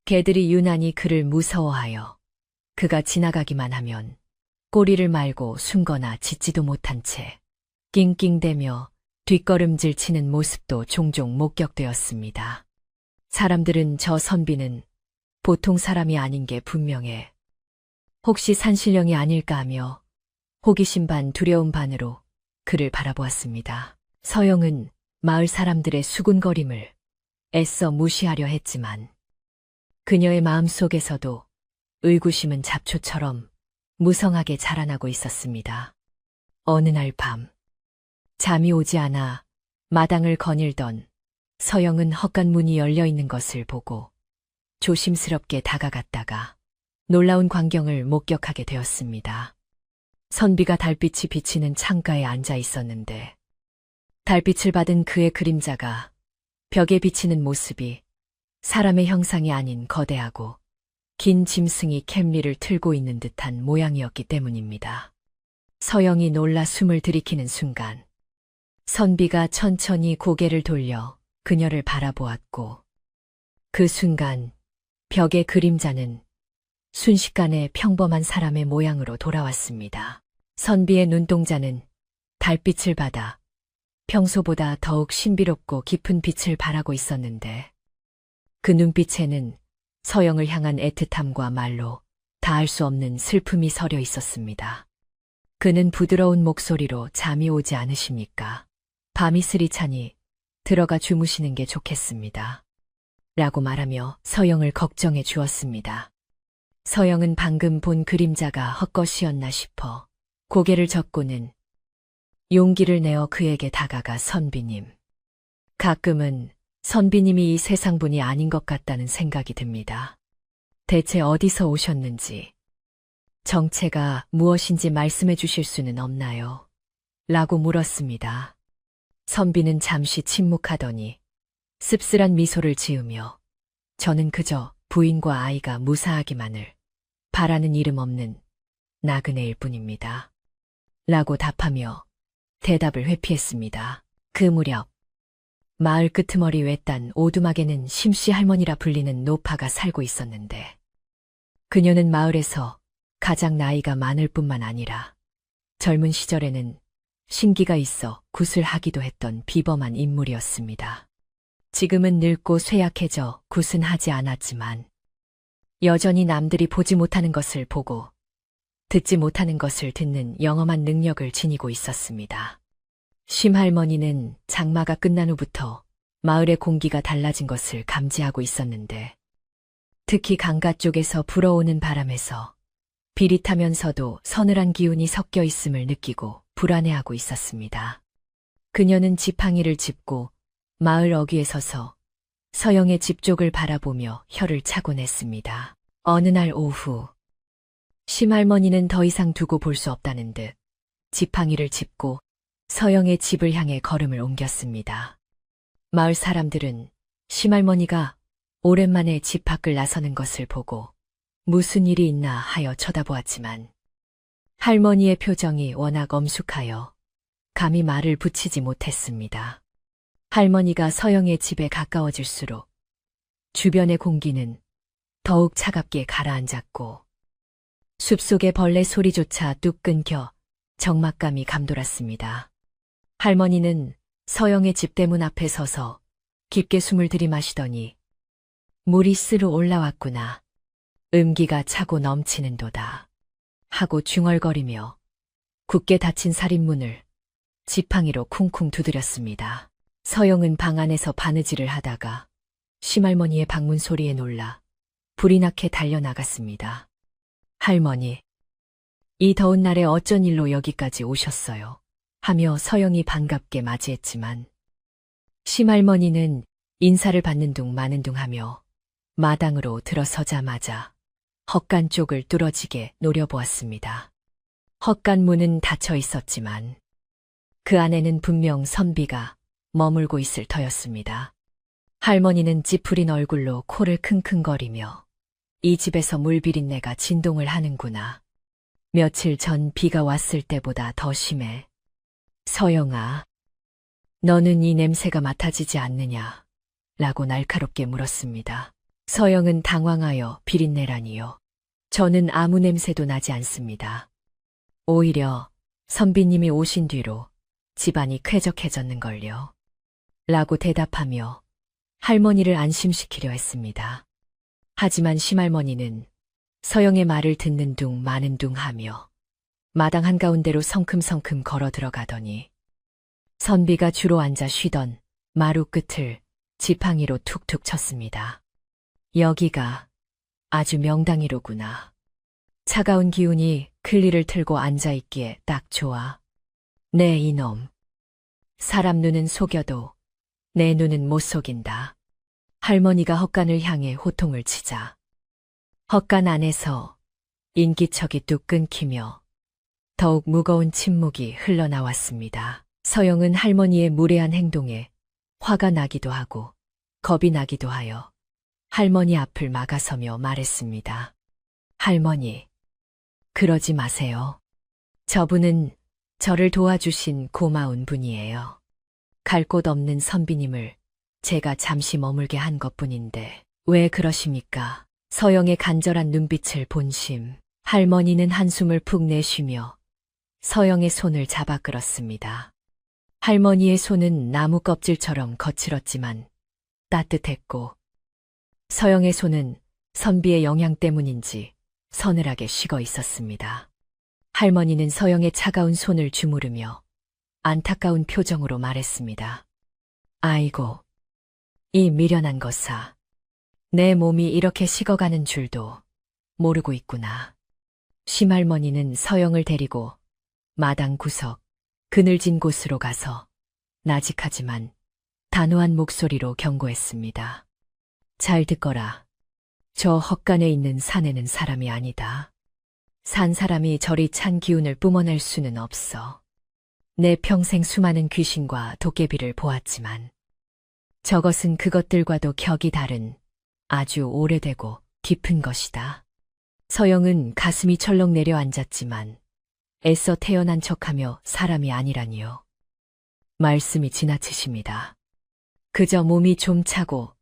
개들이 유난히 그를 무서워하여 그가 지나가기만 하면 꼬리를 말고 숨거나 짖지도 못한 채 낑낑대며 뒷걸음질 치는 모습도 종종 목격되었습니다. 사람들은 저 선비는 보통 사람이 아닌 게 분명해. 혹시 산신령이 아닐까 하며 호기심 반 두려움 반으로 그를 바라보았습니다. 서영은 마을 사람들의 수군거림을 애써 무시하려 했지만 그녀의 마음속에서도 의구심은 잡초처럼 무성하게 자라나고 있었습니다. 어느 날 밤, 잠이 오지 않아 마당을 거닐던 서영은 헛간 문이 열려 있는 것을 보고 조심스럽게 다가갔다가 놀라운 광경을 목격하게 되었습니다. 선비가 달빛이 비치는 창가에 앉아 있었는데 달빛을 받은 그의 그림자가 벽에 비치는 모습이 사람의 형상이 아닌 거대하고 긴 짐승이 캠리를 틀고 있는 듯한 모양이었기 때문입니다. 서영이 놀라 숨을 들이키는 순간 선비가 천천히 고개를 돌려 그녀를 바라보았고 그 순간 벽의 그림자는 순식간에 평범한 사람의 모양으로 돌아왔습니다. 선비의 눈동자는 달빛을 받아 평소보다 더욱 신비롭고 깊은 빛을 발하고 있었는데 그 눈빛에는 서영을 향한 애틋함과 말로 다할 수 없는 슬픔이 서려 있었습니다. 그는 부드러운 목소리로 잠이 오지 않으십니까? 밤이 스리차니 들어가 주무시는 게 좋겠습니다. 라고 말하며 서영을 걱정해 주었습니다. 서영은 방금 본 그림자가 헛것이었나 싶어 고개를 젓고는 용기를 내어 그에게 다가가 선비님. 가끔은 선비님이 이 세상 분이 아닌 것 같다는 생각이 듭니다. 대체 어디서 오셨는지, 정체가 무엇인지 말씀해 주실 수는 없나요? 라고 물었습니다. 선비는 잠시 침묵하더니 씁쓸한 미소를 지으며 저는 그저 부인과 아이가 무사하기만을 바라는 이름 없는 나그네일 뿐입니다. 라고 답하며 대답을 회피했습니다. 그 무렵 마을 끄트머리 외딴 오두막에는 심씨 할머니라 불리는 노파가 살고 있었는데 그녀는 마을에서 가장 나이가 많을 뿐만 아니라 젊은 시절에는 신기가 있어 굿을 하기도 했던 비범한 인물이었습니다. 지금은 늙고 쇠약해져 굿은 하지 않았지만 여전히 남들이 보지 못하는 것을 보고 듣지 못하는 것을 듣는 영험한 능력을 지니고 있었습니다. 심할머니는 장마가 끝난 후부터 마을의 공기가 달라진 것을 감지하고 있었는데 특히 강가 쪽에서 불어오는 바람에서 비릿하면서도 서늘한 기운이 섞여 있음을 느끼고 불안해하고 있었습니다. 그녀는 지팡이를 짚고 마을 어귀에 서서 서영의 집 쪽을 바라보며 혀를 차곤 했습니다. 어느 날 오후 심할머니는 더 이상 두고 볼 수 없다는 듯 지팡이를 짚고 서영의 집을 향해 걸음을 옮겼습니다. 마을 사람들은 심할머니가 오랜만에 집 밖을 나서는 것을 보고 무슨 일이 있나 하여 쳐다보았지만 할머니의 표정이 워낙 엄숙하여 감히 말을 붙이지 못했습니다. 할머니가 서영의 집에 가까워질수록 주변의 공기는 더욱 차갑게 가라앉았고 숲속의 벌레 소리조차 뚝 끊겨 적막감이 감돌았습니다. 할머니는 서영의 집대문 앞에 서서 깊게 숨을 들이마시더니 물이 스르 올라왔구나. 음기가 차고 넘치는도다. 하고 중얼거리며 굳게 닫힌 살인문을 지팡이로 쿵쿵 두드렸습니다. 서영은 방 안에서 바느질을 하다가 심할머니의 방문 소리에 놀라 불이 나게 달려나갔습니다. 할머니, 이 더운 날에 어쩐 일로 여기까지 오셨어요? 하며 서영이 반갑게 맞이했지만 심할머니는 인사를 받는 둥 마는 둥 하며 마당으로 들어서자마자 헛간 쪽을 뚫어지게 노려보았습니다. 헛간 문은 닫혀 있었지만 그 안에는 분명 선비가 머물고 있을 터였습니다. 할머니는 찌푸린 얼굴로 코를 킁킁거리며 이 집에서 물비린내가 진동을 하는구나. 며칠 전 비가 왔을 때보다 더 심해. 서영아, 너는 이 냄새가 맡아지지 않느냐? 라고 날카롭게 물었습니다. 서영은 당황하여 비린내라니요. 저는 아무 냄새도 나지 않습니다. 오히려 선비님이 오신 뒤로 집안이 쾌적해졌는걸요. 라고 대답하며 할머니를 안심시키려 했습니다. 하지만 시할머니는 서영의 말을 듣는 둥 마는 둥 하며 마당 한가운데로 성큼성큼 걸어 들어가더니 선비가 주로 앉아 쉬던 마루 끝을 지팡이로 툭툭 쳤습니다. 여기가 아주 명당이로구나. 차가운 기운이 클리를 틀고 앉아있기에 딱 좋아. 네, 이놈. 사람 눈은 속여도 내 눈은 못 속인다. 할머니가 헛간을 향해 호통을 치자 헛간 안에서 인기척이 뚝 끊기며 더욱 무거운 침묵이 흘러나왔습니다. 서영은 할머니의 무례한 행동에 화가 나기도 하고 겁이 나기도 하여 할머니 앞을 막아서며 말했습니다. 할머니, 그러지 마세요. 저분은 저를 도와주신 고마운 분이에요. 갈 곳 없는 선비님을 제가 잠시 머물게 한 것뿐인데 왜 그러십니까? 서영의 간절한 눈빛을 본심, 할머니는 한숨을 푹 내쉬며 서영의 손을 잡아 끌었습니다. 할머니의 손은 나무 껍질처럼 거칠었지만 따뜻했고 서영의 손은 선비의 영향 때문인지 서늘하게 식어 있었습니다. 할머니는 서영의 차가운 손을 주무르며 안타까운 표정으로 말했습니다. 아이고, 이 미련한 것아. 내 몸이 이렇게 식어가는 줄도 모르고 있구나. 심할머니는 서영을 데리고 마당 구석 그늘진 곳으로 가서 나직하지만 단호한 목소리로 경고했습니다. 잘 듣거라. 저 헛간에 있는 산에는 사람이 아니다. 산 사람이 저리 찬 기운을 뿜어낼 수는 없어. 내 평생 수많은 귀신과 도깨비를 보았지만 저것은 그것들과도 격이 다른 아주 오래되고 깊은 것이다. 서영은 가슴이 철렁 내려앉았지만 애써 태어난 척하며 사람이 아니라니요. 말씀이 지나치십니다. 그저 몸이 좀 차고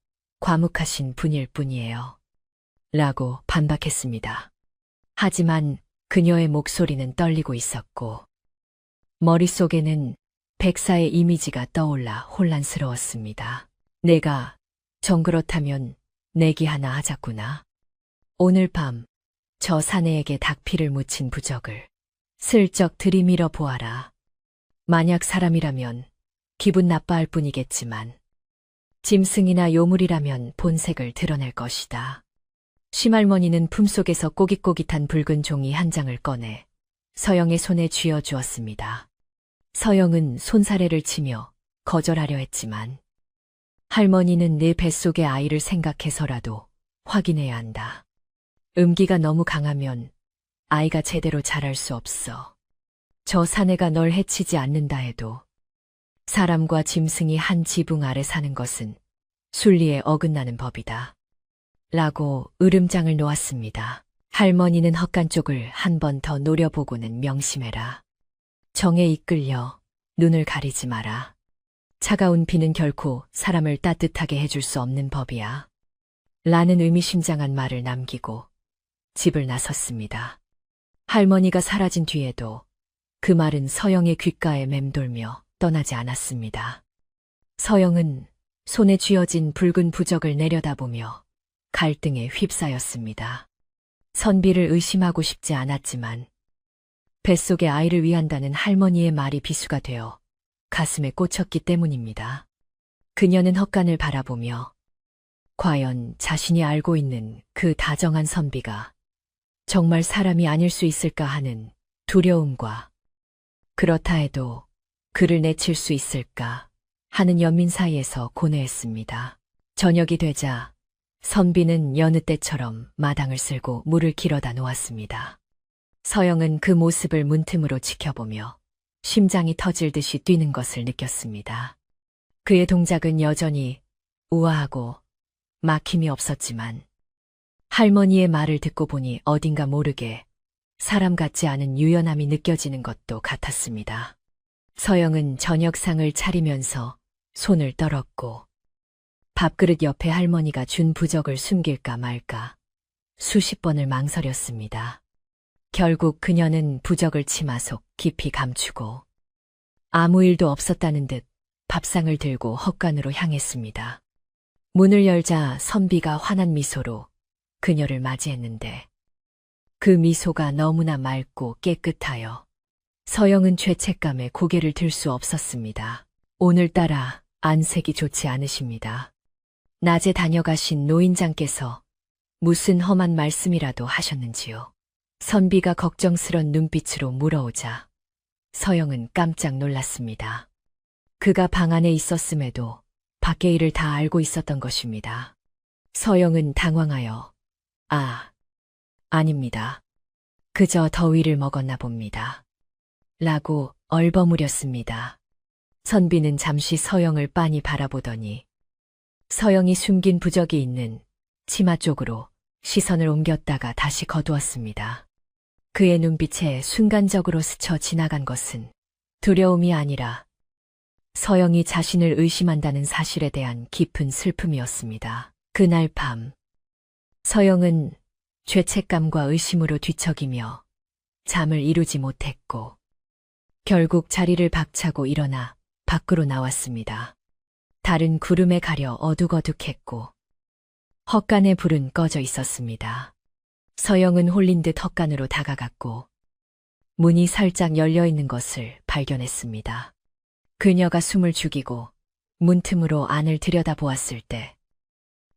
과묵하신 분일 뿐이에요. 라고 반박했습니다. 하지만 그녀의 목소리는 떨리고 있었고 머릿속에는 백사의 이미지가 떠올라 혼란스러웠습니다. 내가 정그렇다면 내기 하나 하자꾸나. 오늘 밤 저 사내에게 닭피를 묻힌 부적을 슬쩍 들이밀어 보아라. 만약 사람이라면 기분 나빠할 뿐이겠지만 짐승이나 요물이라면 본색을 드러낼 것이다. 심할머니는 품속에서 꼬깃꼬깃한 붉은 종이 한 장을 꺼내 서영의 손에 쥐어 주었습니다. 서영은 손사래를 치며 거절하려 했지만 할머니는 내 뱃속의 아이를 생각해서라도 확인해야 한다. 음기가 너무 강하면 아이가 제대로 자랄 수 없어. 저 사내가 널 해치지 않는다 해도 사람과 짐승이 한 지붕 아래 사는 것은 순리에 어긋나는 법이다. 라고 으름장을 놓았습니다. 할머니는 헛간 쪽을 한 번 더 노려보고는 명심해라. 정에 이끌려 눈을 가리지 마라. 차가운 비는 결코 사람을 따뜻하게 해줄 수 없는 법이야. 라는 의미심장한 말을 남기고 집을 나섰습니다. 할머니가 사라진 뒤에도 그 말은 서영의 귓가에 맴돌며 떠나지 않았습니다. 서영은 손에 쥐어진 붉은 부적을 내려다보며 갈등에 휩싸였습니다. 선비를 의심하고 싶지 않았지만 뱃속의 아이를 위한다는 할머니의 말이 비수가 되어 가슴에 꽂혔기 때문입니다. 그녀는 헛간을 바라보며 과연 자신이 알고 있는 그 다정한 선비가 정말 사람이 아닐 수 있을까 하는 두려움과 그렇다 해도 그를 내칠 수 있을까 하는 연민 사이에서 고뇌했습니다. 저녁이 되자 선비는 여느 때처럼 마당을 쓸고 물을 길어다 놓았습니다. 서영은 그 모습을 문틈으로 지켜보며 심장이 터질 듯이 뛰는 것을 느꼈습니다. 그의 동작은 여전히 우아하고 막힘이 없었지만 할머니의 말을 듣고 보니 어딘가 모르게 사람 같지 않은 유연함이 느껴지는 것도 같았습니다. 서영은 저녁상을 차리면서 손을 떨었고 밥그릇 옆에 할머니가 준 부적을 숨길까 말까 수십 번을 망설였습니다. 결국 그녀는 부적을 치마 속 깊이 감추고 아무 일도 없었다는 듯 밥상을 들고 헛간으로 향했습니다. 문을 열자 선비가 환한 미소로 그녀를 맞이했는데 그 미소가 너무나 맑고 깨끗하여 서영은 죄책감에 고개를 들 수 없었습니다. 오늘따라 안색이 좋지 않으십니다. 낮에 다녀가신 노인장께서 무슨 험한 말씀이라도 하셨는지요? 선비가 걱정스런 눈빛으로 물어오자 서영은 깜짝 놀랐습니다. 그가 방 안에 있었음에도 밖의 일을 다 알고 있었던 것입니다. 서영은 당황하여 아닙니다. 그저 더위를 먹었나 봅니다. 라고 얼버무렸습니다. 선비는 잠시 서영을 빤히 바라보더니 서영이 숨긴 부적이 있는 치마 쪽으로 시선을 옮겼다가 다시 거두었습니다. 그의 눈빛에 순간적으로 스쳐 지나간 것은 두려움이 아니라 서영이 자신을 의심한다는 사실에 대한 깊은 슬픔이었습니다. 그날 밤, 서영은 죄책감과 의심으로 뒤척이며 잠을 이루지 못했고 결국 자리를 박차고 일어나 밖으로 나왔습니다. 달은 구름에 가려 어둑어둑했고 헛간의 불은 꺼져 있었습니다. 서영은 홀린 듯 헛간으로 다가갔고 문이 살짝 열려 있는 것을 발견했습니다. 그녀가 숨을 죽이고 문틈으로 안을 들여다보았을 때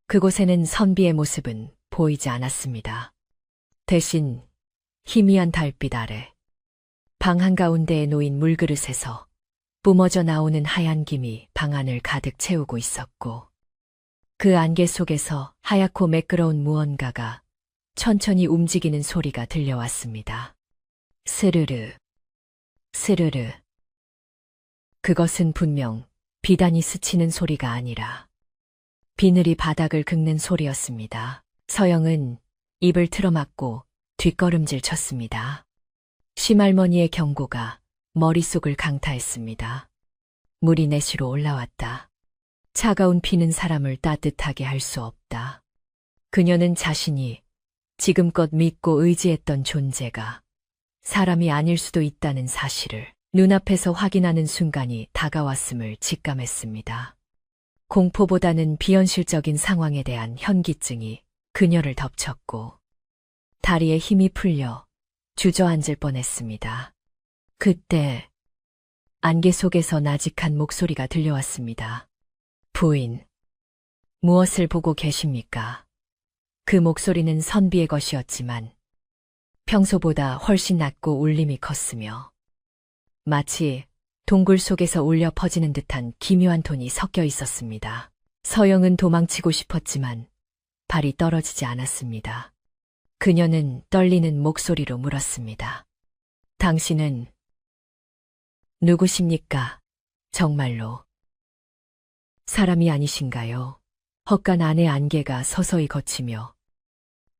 그곳에는 선비의 모습은 보이지 않았습니다. 대신 희미한 달빛 아래 방 한가운데에 놓인 물그릇에서 뿜어져 나오는 하얀 김이 방 안을 가득 채우고 있었고 그 안개 속에서 하얗고 매끄러운 무언가가 천천히 움직이는 소리가 들려왔습니다. 스르르, 스르르. 그것은 분명 비단이 스치는 소리가 아니라 비늘이 바닥을 긁는 소리였습니다. 서영은 입을 틀어막고 뒷걸음질 쳤습니다. 시할머니의 경고가 머릿속을 강타했습니다. 물이 내쉬로 올라왔다. 차가운 피는 사람을 따뜻하게 할 수 없다. 그녀는 자신이 지금껏 믿고 의지했던 존재가 사람이 아닐 수도 있다는 사실을 눈앞에서 확인하는 순간이 다가왔음을 직감했습니다. 공포보다는 비현실적인 상황에 대한 현기증이 그녀를 덮쳤고 다리에 힘이 풀려 주저앉을 뻔했습니다. 그때 안개 속에서 나직한 목소리가 들려왔습니다. 부인, 무엇을 보고 계십니까? 그 목소리는 선비의 것이었지만 평소보다 훨씬 낮고 울림이 컸으며 마치 동굴 속에서 울려 퍼지는 듯한 기묘한 톤이 섞여 있었습니다. 서영은 도망치고 싶었지만 발이 떨어지지 않았습니다. 그녀는 떨리는 목소리로 물었습니다. 당신은 누구십니까? 정말로. 사람이 아니신가요? 헛간 안의 안개가 서서히 걷히며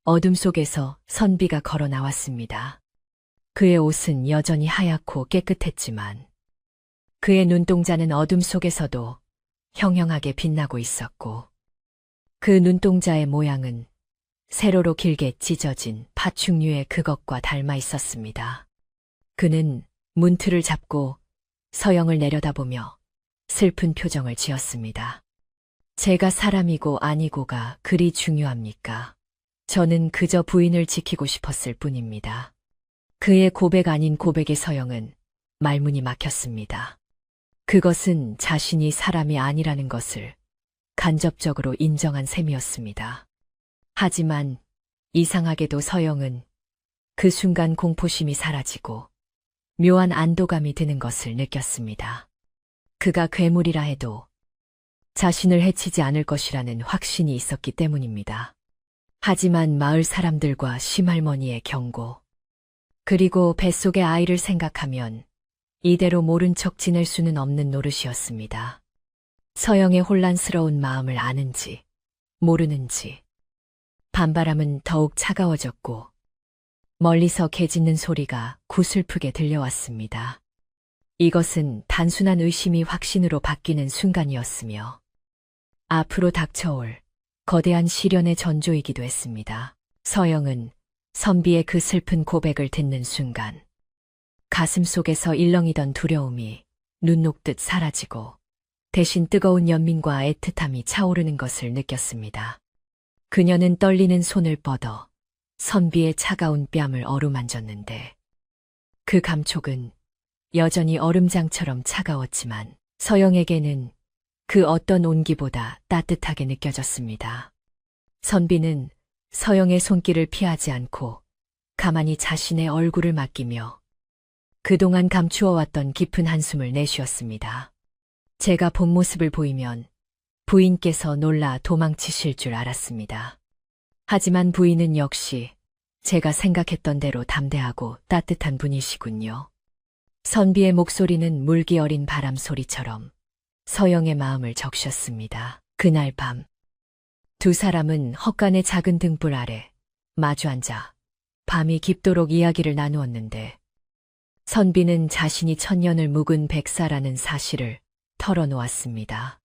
어둠 속에서 선비가 걸어 나왔습니다. 그의 옷은 여전히 하얗고 깨끗했지만 그의 눈동자는 어둠 속에서도 형형하게 빛나고 있었고 그 눈동자의 모양은 세로로 길게 찢어진 파충류의 그것과 닮아 있었습니다. 그는 문틀을 잡고 서영을 내려다보며 슬픈 표정을 지었습니다. 제가 사람이고 아니고가 그리 중요합니까? 저는 그저 부인을 지키고 싶었을 뿐입니다. 그의 고백 아닌 고백의 서영은 말문이 막혔습니다. 그것은 자신이 사람이 아니라는 것을 간접적으로 인정한 셈이었습니다. 하지만 이상하게도 서영은 그 순간 공포심이 사라지고 묘한 안도감이 드는 것을 느꼈습니다. 그가 괴물이라 해도 자신을 해치지 않을 것이라는 확신이 있었기 때문입니다. 하지만 마을 사람들과 시할머니의 경고, 그리고 뱃속의 아이를 생각하면 이대로 모른 척 지낼 수는 없는 노릇이었습니다. 서영의 혼란스러운 마음을 아는지 모르는지 밤바람은 더욱 차가워졌고 멀리서 개 짖는 소리가 구슬프게 들려왔습니다. 이것은 단순한 의심이 확신으로 바뀌는 순간이었으며 앞으로 닥쳐올 거대한 시련의 전조이기도 했습니다. 서영은 선비의 그 슬픈 고백을 듣는 순간 가슴 속에서 일렁이던 두려움이 눈 녹듯 사라지고 대신 뜨거운 연민과 애틋함이 차오르는 것을 느꼈습니다. 그녀는 떨리는 손을 뻗어 선비의 차가운 뺨을 어루만졌는데 그 감촉은 여전히 얼음장처럼 차가웠지만 서영에게는 그 어떤 온기보다 따뜻하게 느껴졌습니다. 선비는 서영의 손길을 피하지 않고 가만히 자신의 얼굴을 맡기며 그동안 감추어왔던 깊은 한숨을 내쉬었습니다. 제가 본 모습을 보이면 부인께서 놀라 도망치실 줄 알았습니다. 하지만 부인은 역시 제가 생각했던 대로 담대하고 따뜻한 분이시군요. 선비의 목소리는 물기 어린 바람 소리처럼 서영의 마음을 적셨습니다. 그날 밤 두 사람은 헛간의 작은 등불 아래 마주 앉아 밤이 깊도록 이야기를 나누었는데 선비는 자신이 천년을 묵은 백사라는 사실을 털어놓았습니다.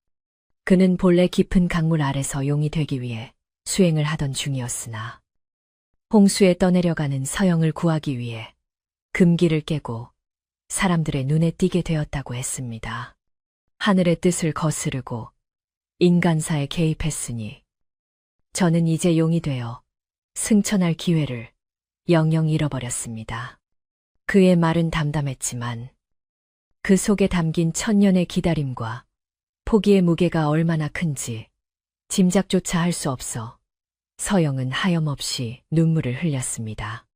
그는 본래 깊은 강물 아래서 용이 되기 위해 수행을 하던 중이었으나 홍수에 떠내려가는 서영을 구하기 위해 금기를 깨고 사람들의 눈에 띄게 되었다고 했습니다. 하늘의 뜻을 거스르고 인간사에 개입했으니 저는 이제 용이 되어 승천할 기회를 영영 잃어버렸습니다. 그의 말은 담담했지만 그 속에 담긴 천년의 기다림과 포기의 무게가 얼마나 큰지 짐작조차 할 수 없어 서영은 하염없이 눈물을 흘렸습니다.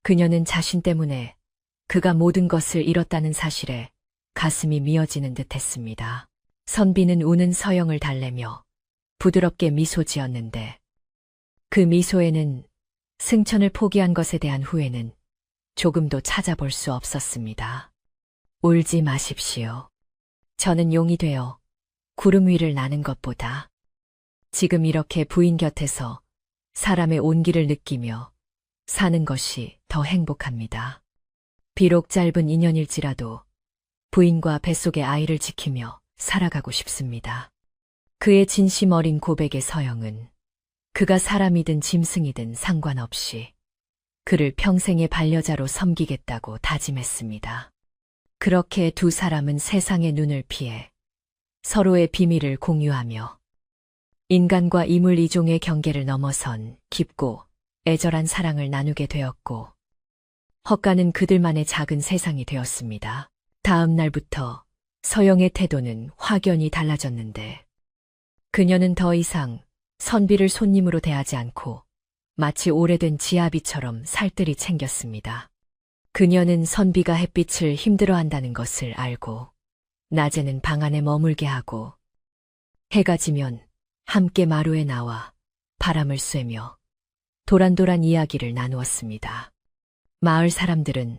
그녀는 자신 때문에 그가 모든 것을 잃었다는 사실에 가슴이 미어지는 듯했습니다. 선비는 우는 서영을 달래며 부드럽게 미소 지었는데 그 미소에는 승천을 포기한 것에 대한 후회는 조금도 찾아볼 수 없었습니다. 울지 마십시오. 저는 용이 되어 구름 위를 나는 것보다 지금 이렇게 부인 곁에서 사람의 온기를 느끼며 사는 것이 더 행복합니다. 비록 짧은 인연일지라도 부인과 뱃속의 아이를 지키며 살아가고 싶습니다. 그의 진심 어린 고백에 서영은 그가 사람이든 짐승이든 상관없이 그를 평생의 반려자로 섬기겠다고 다짐했습니다. 그렇게 두 사람은 세상의 눈을 피해 서로의 비밀을 공유하며 인간과 이물 이종의 경계를 넘어선 깊고 애절한 사랑을 나누게 되었고 헛간은 그들만의 작은 세상이 되었습니다. 다음 날부터 서영의 태도는 확연히 달라졌는데 그녀는 더 이상 선비를 손님으로 대하지 않고 마치 오래된 지아비처럼 살뜰히 챙겼습니다. 그녀는 선비가 햇빛을 힘들어한다는 것을 알고 낮에는 방 안에 머물게 하고 해가 지면 함께 마루에 나와 바람을 쐬며 도란도란 이야기를 나누었습니다. 마을 사람들은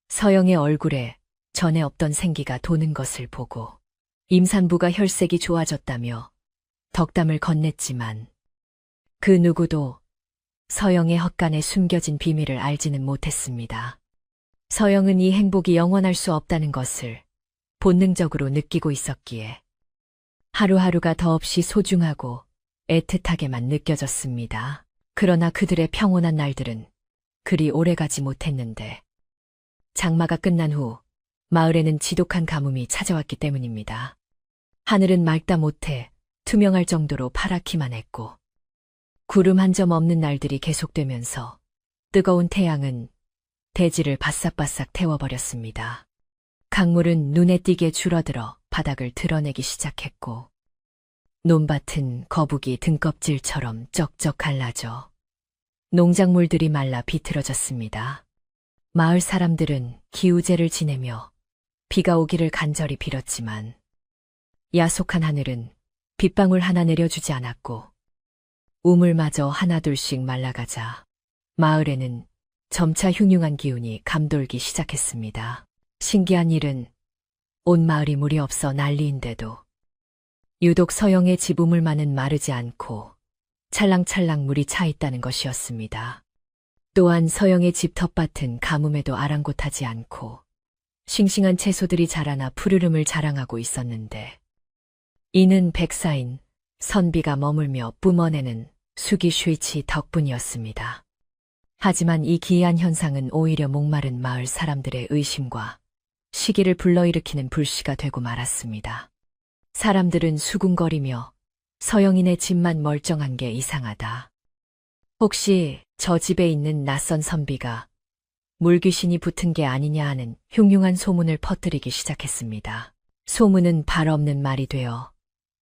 서영의 얼굴에 전에 없던 생기가 도는 것을 보고 임산부가 혈색이 좋아졌다며 덕담을 건넸지만 그 누구도 서영의 헛간에 숨겨진 비밀을 알지는 못했습니다. 서영은 이 행복이 영원할 수 없다는 것을 본능적으로 느끼고 있었기에 하루하루가 더없이 소중하고 애틋하게만 느껴졌습니다. 그러나 그들의 평온한 날들은 그리 오래가지 못했는데 장마가 끝난 후 마을에는 지독한 가뭄이 찾아왔기 때문입니다. 하늘은 맑다 못해 투명할 정도로 파랗기만 했고 구름 한 점 없는 날들이 계속되면서 뜨거운 태양은 대지를 바싹바싹 태워버렸습니다. 강물은 눈에 띄게 줄어들어 바닥을 드러내기 시작했고 논밭은 거북이 등껍질처럼 쩍쩍 갈라져 농작물들이 말라 비틀어졌습니다. 마을 사람들은 기우제를 지내며 비가 오기를 간절히 빌었지만 야속한 하늘은 빗방울 하나 내려주지 않았고 우물마저 하나둘씩 말라가자 마을에는 점차 흉흉한 기운이 감돌기 시작했습니다. 신기한 일은 온 마을이 물이 없어 난리인데도 유독 서영의 집 우물만은 마르지 않고 찰랑찰랑 물이 차 있다는 것이었습니다. 또한 서영의 집 텃밭은 가뭄에도 아랑곳하지 않고 싱싱한 채소들이 자라나 푸르름을 자랑하고 있었는데 이는 백사인 선비가 머물며 뿜어내는 수기 슈이치 덕분이었습니다. 하지만 이 기이한 현상은 오히려 목마른 마을 사람들의 의심과 시기를 불러일으키는 불씨가 되고 말았습니다. 사람들은 수군거리며 서영인의 집만 멀쩡한 게 이상하다. 혹시 저 집에 있는 낯선 선비가 물귀신이 붙은 게 아니냐 하는 흉흉한 소문을 퍼뜨리기 시작했습니다. 소문은 발 없는 말이 되어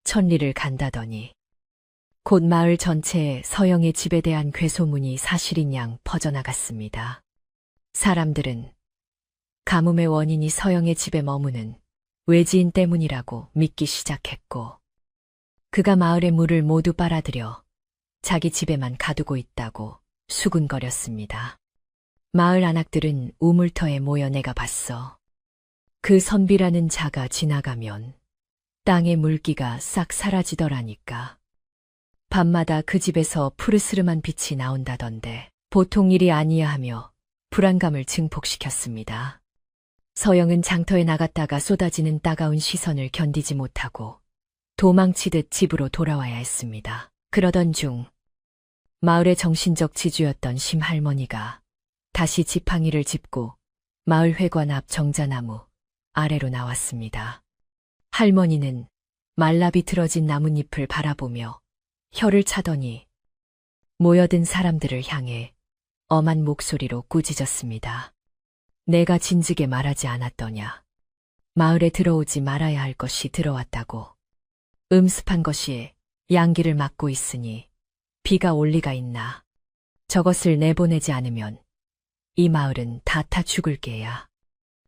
천리를 간다더니 곧 마을 전체에 서영의 집에 대한 괴소문이 사실인 양 퍼져나갔습니다. 사람들은 가뭄의 원인이 서영의 집에 머무는 외지인 때문이라고 믿기 시작했고 그가 마을의 물을 모두 빨아들여 자기 집에만 가두고 있다고 수군거렸습니다. 마을 안악들은 우물터에 모여 내가 봤어. 그 선비라는 자가 지나가면 땅의 물기가 싹 사라지더라니까. 밤마다 그 집에서 푸르스름한 빛이 나온다던데 보통 일이 아니야 하며 불안감을 증폭시켰습니다. 서영은 장터에 나갔다가 쏟아지는 따가운 시선을 견디지 못하고 도망치듯 집으로 돌아와야 했습니다. 그러던 중 마을의 정신적 지주였던 심할머니가 다시 지팡이를 짚고 마을 회관 앞 정자나무 아래로 나왔습니다. 할머니는 말라 비틀어진 나뭇잎을 바라보며 혀를 차더니 모여든 사람들을 향해 엄한 목소리로 꾸짖었습니다. 내가 진즉에 말하지 않았더냐. 마을에 들어오지 말아야 할 것이 들어왔다고. 음습한 것이 양기를 막고 있으니 비가 올 리가 있나. 저것을 내보내지 않으면 이 마을은 다 타 죽을 게야.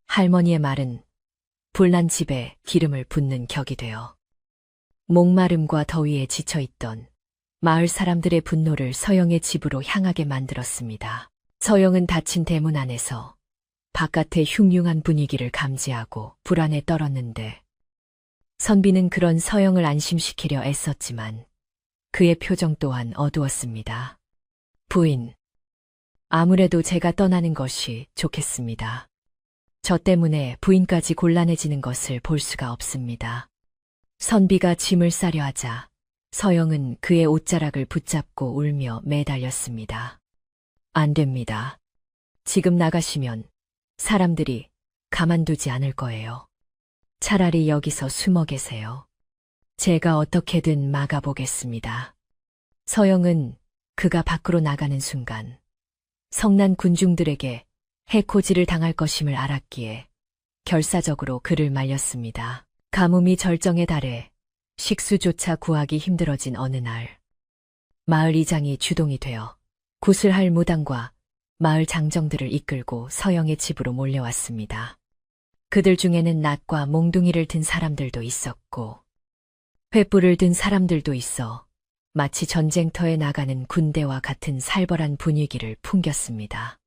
할머니의 말은 불난 집에 기름을 붓는 격이 되어 목마름과 더위에 지쳐있던 마을 사람들의 분노를 서영의 집으로 향하게 만들었습니다. 서영은 닫힌 대문 안에서 바깥의 흉흉한 분위기를 감지하고 불안에 떨었는데 선비는 그런 서영을 안심시키려 애썼지만 그의 표정 또한 어두웠습니다. 부인, 아무래도 제가 떠나는 것이 좋겠습니다. 저 때문에 부인까지 곤란해지는 것을 볼 수가 없습니다. 선비가 짐을 싸려 하자 서영은 그의 옷자락을 붙잡고 울며 매달렸습니다. 안 됩니다. 지금 나가시면 사람들이 가만두지 않을 거예요. 차라리 여기서 숨어 계세요. 제가 어떻게든 막아보겠습니다. 서영은 그가 밖으로 나가는 순간 성난 군중들에게 해코지를 당할 것임을 알았기에 결사적으로 그를 말렸습니다. 가뭄이 절정에 달해 식수조차 구하기 힘들어진 어느 날 마을 이장이 주동이 되어 굿을 무당과 마을 장정들을 이끌고 서영의 집으로 몰려왔습니다. 그들 중에는 낫과 몽둥이를 든 사람들도 있었고 횃불을 든 사람들도 있어 마치 전쟁터에 나가는 군대와 같은 살벌한 분위기를 풍겼습니다.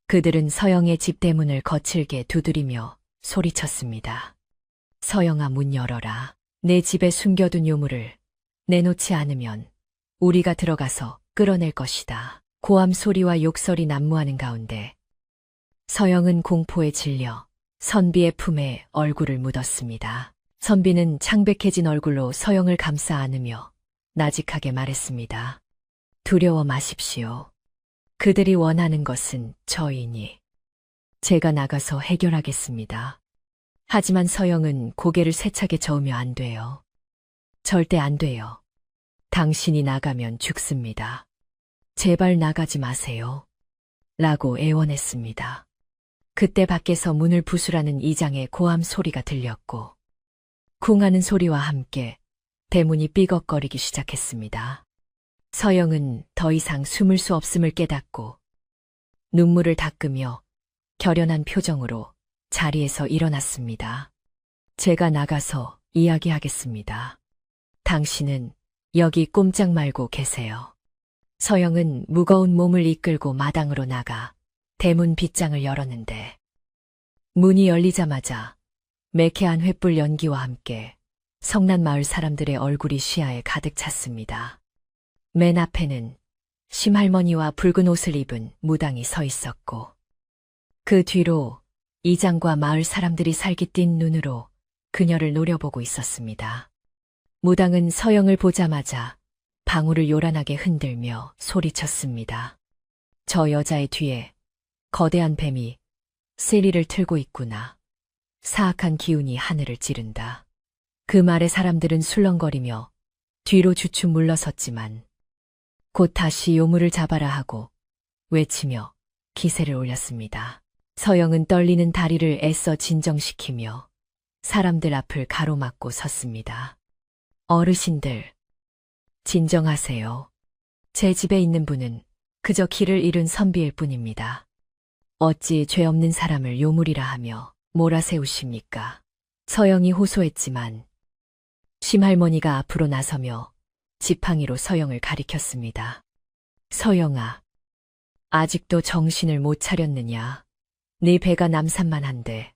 그들은 서영의 집 대문을 거칠게 두드리며 소리쳤습니다. 서영아, 문 열어라. 내 집에 숨겨둔 요물을 내놓지 않으면 우리가 들어가서 끌어낼 것이다. 고함 소리와 욕설이 난무하는 가운데 서영은 공포에 질려 선비의 품에 얼굴을 묻었습니다. 선비는 창백해진 얼굴로 서영을 감싸 안으며 나직하게 말했습니다. 두려워 마십시오. 그들이 원하는 것은 저이니 제가 나가서 해결하겠습니다. 하지만 서영은 고개를 세차게 저으며 안 돼요. 절대 안 돼요. 당신이 나가면 죽습니다. 제발 나가지 마세요. 라고 애원했습니다. 그때 밖에서 문을 부수라는 이장의 고함 소리가 들렸고 쿵하는 소리와 함께 대문이 삐걱거리기 시작했습니다. 서영은 더 이상 숨을 수 없음을 깨닫고 눈물을 닦으며 결연한 표정으로 자리에서 일어났습니다. 제가 나가서 이야기하겠습니다. 당신은 여기 꼼짝 말고 계세요. 서영은 무거운 몸을 이끌고 마당으로 나가 대문 빗장을 열었는데 문이 열리자마자 매캐한 횃불 연기와 함께 성난 마을 사람들의 얼굴이 시야에 가득 찼습니다. 맨 앞에는 심할머니와 붉은 옷을 입은 무당이 서 있었고, 그 뒤로 이장과 마을 사람들이 살깃 띈 눈으로 그녀를 노려보고 있었습니다. 무당은 서영을 보자마자 방울을 요란하게 흔들며 소리쳤습니다. 저 여자의 뒤에 거대한 뱀이 세리를 틀고 있구나. 사악한 기운이 하늘을 찌른다. 그 말에 사람들은 술렁거리며 뒤로 주춤 물러섰지만 곧 다시 요물을 잡아라 하고 외치며 기세를 올렸습니다. 서영은 떨리는 다리를 애써 진정시키며 사람들 앞을 가로막고 섰습니다. 어르신들, 진정하세요. 제 집에 있는 분은 그저 길을 잃은 선비일 뿐입니다. 어찌 죄 없는 사람을 요물이라 하며 몰아세우십니까? 서영이 호소했지만 심할머니가 앞으로 나서며 지팡이로 서영을 가리켰습니다. 서영아, 아직도 정신을 못 차렸느냐? 네 배가 남산만한데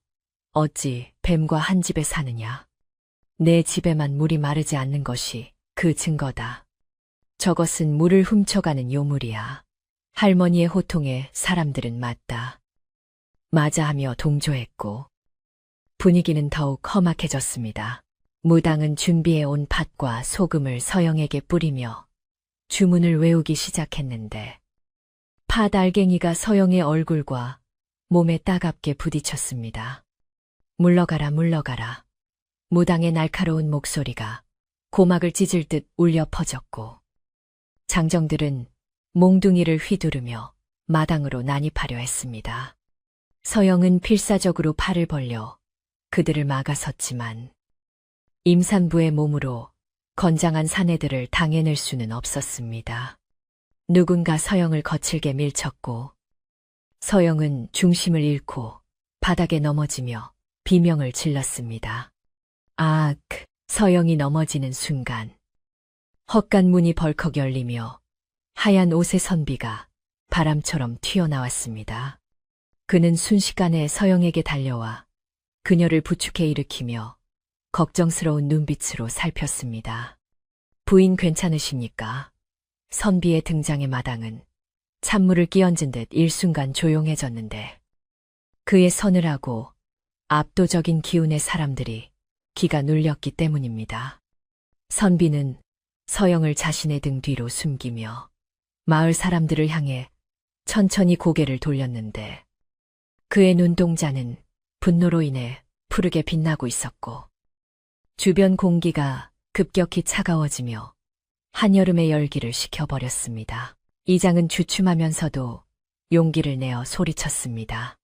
어찌 뱀과 한 집에 사느냐? 내 집에만 물이 마르지 않는 것이 그 증거다. 저것은 물을 훔쳐가는 요물이야. 할머니의 호통에 사람들은 맞다. 맞아 하며 동조했고 분위기는 더욱 험악해졌습니다. 무당은 준비해온 팥과 소금을 서영에게 뿌리며 주문을 외우기 시작했는데 팥 알갱이가 서영의 얼굴과 몸에 따갑게 부딪혔습니다. 물러가라 물러가라. 무당의 날카로운 목소리가 고막을 찢을 듯 울려 퍼졌고 장정들은 몽둥이를 휘두르며 마당으로 난입하려 했습니다. 서영은 필사적으로 팔을 벌려 그들을 막아섰지만 임산부의 몸으로 건장한 사내들을 당해낼 수는 없었습니다. 누군가 서영을 거칠게 밀쳤고 서영은 중심을 잃고 바닥에 넘어지며 비명을 질렀습니다. 악! 서영이 넘어지는 순간 헛간 문이 벌컥 열리며 하얀 옷의 선비가 바람처럼 튀어나왔습니다. 그는 순식간에 서영에게 달려와 그녀를 부축해 일으키며 걱정스러운 눈빛으로 살폈습니다. 부인 괜찮으십니까? 선비의 등장의 마당은 찬물을 끼얹은 듯 일순간 조용해졌는데 그의 서늘하고 압도적인 기운의 사람들이 기가 눌렸기 때문입니다. 선비는 서영을 자신의 등 뒤로 숨기며 마을 사람들을 향해 천천히 고개를 돌렸는데 그의 눈동자는 분노로 인해 푸르게 빛나고 있었고 주변 공기가 급격히 차가워지며 한여름의 열기를 식혀버렸습니다. 이장은 주춤하면서도 용기를 내어 소리쳤습니다.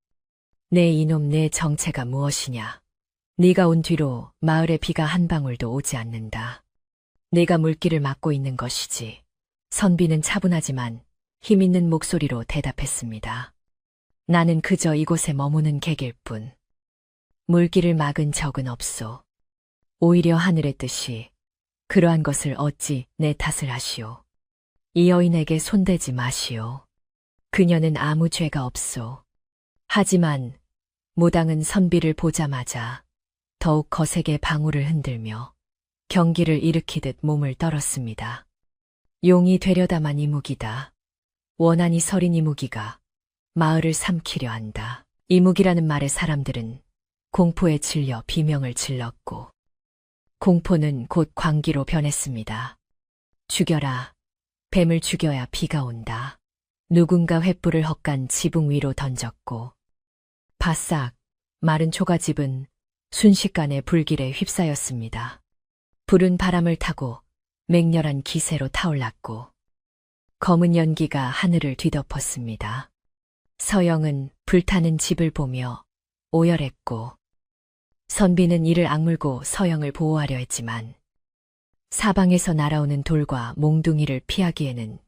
내 이놈 내 정체가 무엇이냐? 네가 온 뒤로 마을에 비가 한 방울도 오지 않는다. 네가 물길을 막고 있는 것이지. 선비는 차분하지만 힘있는 목소리로 대답했습니다. 나는 그저 이곳에 머무는 객일 뿐. 물길을 막은 적은 없소. 오히려 하늘의 뜻이 그러한 것을 어찌 내 탓을 하시오. 이 여인에게 손대지 마시오. 그녀는 아무 죄가 없소. 하지만 무당은 선비를 보자마자 더욱 거세게 방울을 흔들며 경기를 일으키듯 몸을 떨었습니다. 용이 되려다만 이무기다. 원한이 서린 이무기가 마을을 삼키려 한다. 이무기라는 말에 사람들은 공포에 질려 비명을 질렀고 공포는 곧 광기로 변했습니다. 죽여라. 뱀을 죽여야 비가 온다. 누군가 횃불을 헛간 지붕 위로 던졌고 바싹 마른 초가집은 순식간에 불길에 휩싸였습니다. 불은 바람을 타고 맹렬한 기세로 타올랐고 검은 연기가 하늘을 뒤덮었습니다. 서영은 불타는 집을 보며 오열했고 선비는 이를 악물고 서영을 보호하려 했지만 사방에서 날아오는 돌과 몽둥이를 피하기에는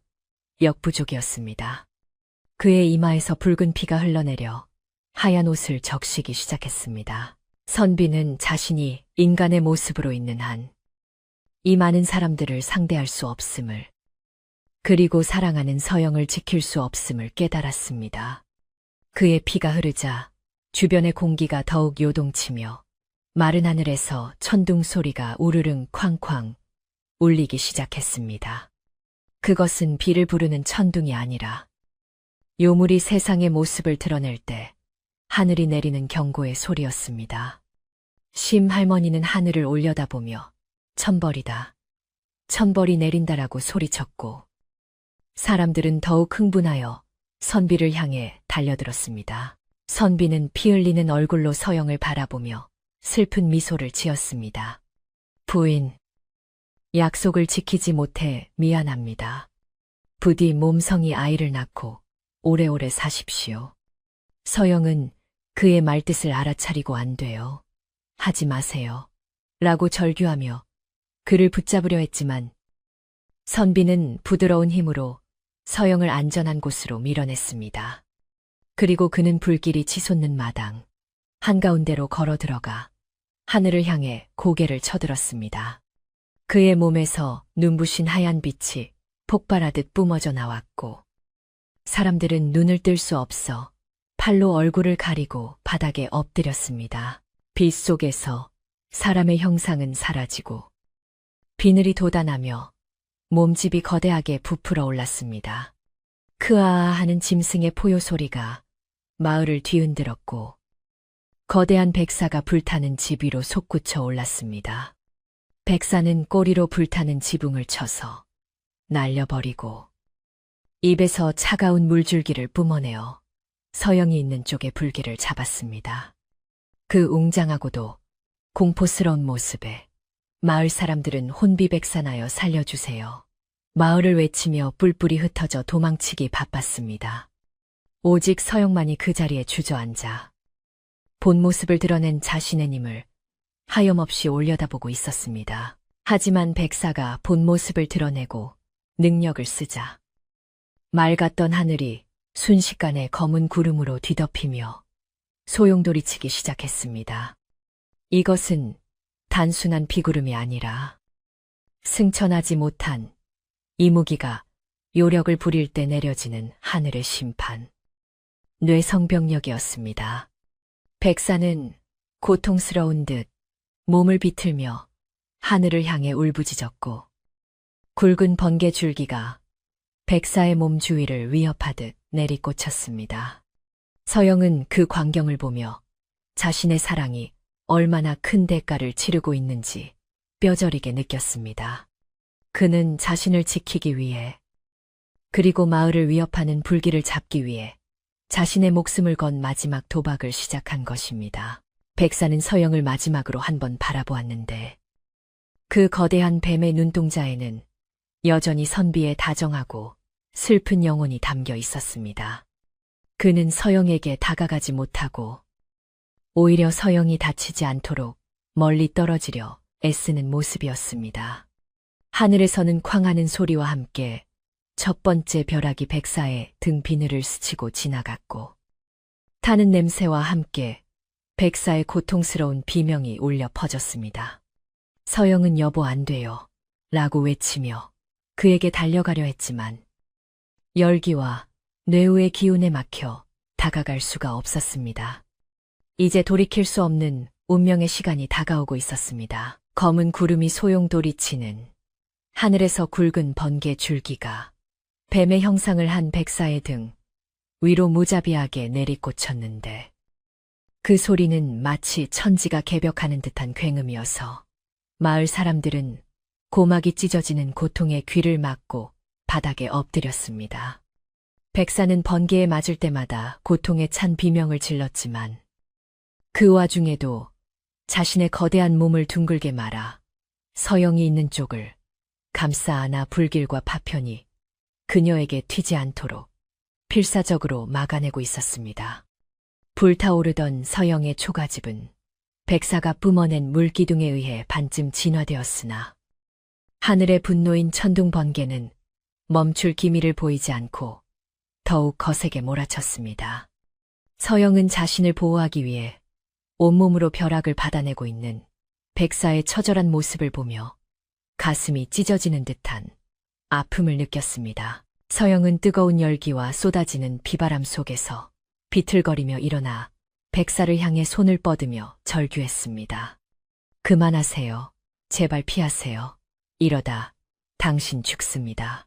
역부족이었습니다. 그의 이마에서 붉은 피가 흘러내려 하얀 옷을 적시기 시작했습니다. 선비는 자신이 인간의 모습으로 있는 한 이 많은 사람들을 상대할 수 없음을 그리고 사랑하는 서영을 지킬 수 없음을 깨달았습니다. 그의 피가 흐르자 주변의 공기가 더욱 요동치며 마른 하늘에서 천둥 소리가 우르릉 쾅쾅 울리기 시작했습니다. 그것은 비를 부르는 천둥이 아니라 요물이 세상의 모습을 드러낼 때 하늘이 내리는 경고의 소리였습니다. 심 할머니는 하늘을 올려다보며 천벌이다. 천벌이 내린다라고 소리쳤고 사람들은 더욱 흥분하여 선비를 향해 달려들었습니다. 선비는 피 흘리는 얼굴로 서영을 바라보며 슬픈 미소를 지었습니다. 부인, 약속을 지키지 못해 미안합니다. 부디 몸성이 아이를 낳고 오래오래 사십시오. 서영은 그의 말뜻을 알아차리고 안 돼요. 하지 마세요. 라고 절규하며 그를 붙잡으려 했지만 선비는 부드러운 힘으로 서영을 안전한 곳으로 밀어냈습니다. 그리고 그는 불길이 치솟는 마당 한가운데로 걸어 들어가 하늘을 향해 고개를 쳐들었습니다. 그의 몸에서 눈부신 하얀 빛이 폭발하듯 뿜어져 나왔고 사람들은 눈을 뜰 수 없어 팔로 얼굴을 가리고 바닥에 엎드렸습니다. 빛 속에서 사람의 형상은 사라지고 비늘이 돋아나며 몸집이 거대하게 부풀어 올랐습니다. 크아아 하는 짐승의 포효 소리가 마을을 뒤흔들었고 거대한 백사가 불타는 집 위로 솟구쳐 올랐습니다. 백사는 꼬리로 불타는 지붕을 쳐서 날려버리고 입에서 차가운 물줄기를 뿜어내어 서영이 있는 쪽의 불길을 잡았습니다. 그 웅장하고도 공포스러운 모습에 마을 사람들은 혼비백산하여 살려주세요. 마을을 외치며 뿔뿔이 흩어져 도망치기 바빴습니다. 오직 서영만이 그 자리에 주저앉아 본 모습을 드러낸 자신의 님을 하염없이 올려다보고 있었습니다. 하지만 백사가 본 모습을 드러내고 능력을 쓰자 맑았던 하늘이 순식간에 검은 구름으로 뒤덮이며 소용돌이치기 시작했습니다. 이것은 단순한 비구름이 아니라 승천하지 못한 이무기가 요력을 부릴 때 내려지는 하늘의 심판, 뇌성병력이었습니다. 백사는 고통스러운 듯 몸을 비틀며 하늘을 향해 울부짖었고 굵은 번개 줄기가 백사의 몸 주위를 위협하듯 내리꽂혔습니다. 서영은 그 광경을 보며 자신의 사랑이 얼마나 큰 대가를 치르고 있는지 뼈저리게 느꼈습니다. 그는 자신을 지키기 위해 그리고 마을을 위협하는 불길을 잡기 위해 자신의 목숨을 건 마지막 도박을 시작한 것입니다. 백사는 서영을 마지막으로 한번 바라보았는데 그 거대한 뱀의 눈동자에는 여전히 선비의 다정하고 슬픈 영혼이 담겨 있었습니다. 그는 서영에게 다가가지 못하고 오히려 서영이 다치지 않도록 멀리 떨어지려 애쓰는 모습이었습니다. 하늘에서는 쾅하는 소리와 함께 첫 번째 벼락이 백사의 등 비늘을 스치고 지나갔고 타는 냄새와 함께 백사의 고통스러운 비명이 울려 퍼졌습니다. 서영은 여보 안 돼요 라고 외치며 그에게 달려가려 했지만 열기와 뇌우의 기운에 막혀 다가갈 수가 없었습니다. 이제 돌이킬 수 없는 운명의 시간이 다가오고 있었습니다. 검은 구름이 소용돌이치는 하늘에서 굵은 번개 줄기가 뱀의 형상을 한 백사의 등 위로 무자비하게 내리꽂혔는데 그 소리는 마치 천지가 개벽하는 듯한 굉음이어서 마을 사람들은 고막이 찢어지는 고통에 귀를 막고 바닥에 엎드렸습니다. 백사는 번개에 맞을 때마다 고통에 찬 비명을 질렀지만 그 와중에도 자신의 거대한 몸을 둥글게 말아 서영이 있는 쪽을 감싸 안아 불길과 파편이 그녀에게 튀지 않도록 필사적으로 막아내고 있었습니다. 불타오르던 서영의 초가집은 백사가 뿜어낸 물기둥에 의해 반쯤 진화되었으나 하늘의 분노인 천둥 번개는 멈출 기미를 보이지 않고 더욱 거세게 몰아쳤습니다. 서영은 자신을 보호하기 위해 온몸으로 벼락을 받아내고 있는 백사의 처절한 모습을 보며 가슴이 찢어지는 듯한 아픔을 느꼈습니다. 서영은 뜨거운 열기와 쏟아지는 비바람 속에서 비틀거리며 일어나 백사를 향해 손을 뻗으며 절규했습니다. 그만하세요. 제발 피하세요. 이러다 당신 죽습니다.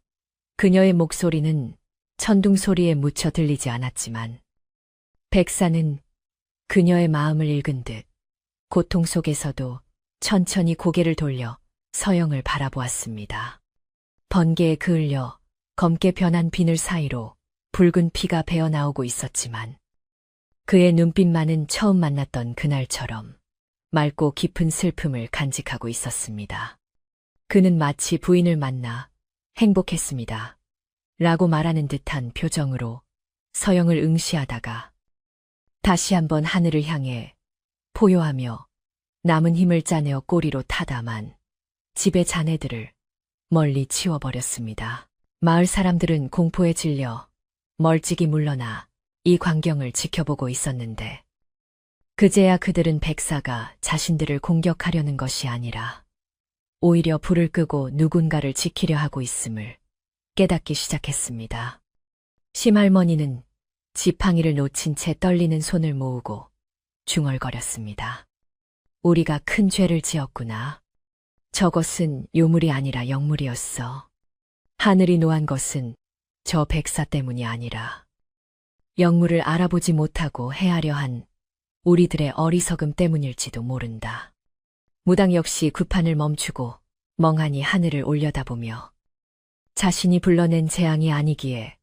그녀의 목소리는 천둥 소리에 묻혀 들리지 않았지만 백사는 그녀의 마음을 읽은 듯 고통 속에서도 천천히 고개를 돌려 서영을 바라보았습니다. 번개에 그을려 검게 변한 비늘 사이로 붉은 피가 배어나오고 있었지만 그의 눈빛만은 처음 만났던 그날처럼 맑고 깊은 슬픔을 간직하고 있었습니다. 그는 마치 부인을 만나 행복했습니다. 라고 말하는 듯한 표정으로 서영을 응시하다가 다시 한번 하늘을 향해 포효하며 남은 힘을 짜내어 꼬리로 타다만 집의 자네들을 멀리 치워버렸습니다. 마을 사람들은 공포에 질려 멀찍이 물러나 이 광경을 지켜보고 있었는데 그제야 그들은 백사가 자신들을 공격하려는 것이 아니라 오히려 불을 끄고 누군가를 지키려 하고 있음을 깨닫기 시작했습니다. 심할머니는 지팡이를 놓친 채 떨리는 손을 모으고 중얼거렸습니다. 우리가 큰 죄를 지었구나. 저것은 요물이 아니라 영물이었어. 하늘이 노한 것은 저 백사 때문이 아니라 영물을 알아보지 못하고 헤아려 한 우리들의 어리석음 때문일지도 모른다. 무당 역시 구판을 멈추고 멍하니 하늘을 올려다보며 자신이 불러낸 재앙이 아니기에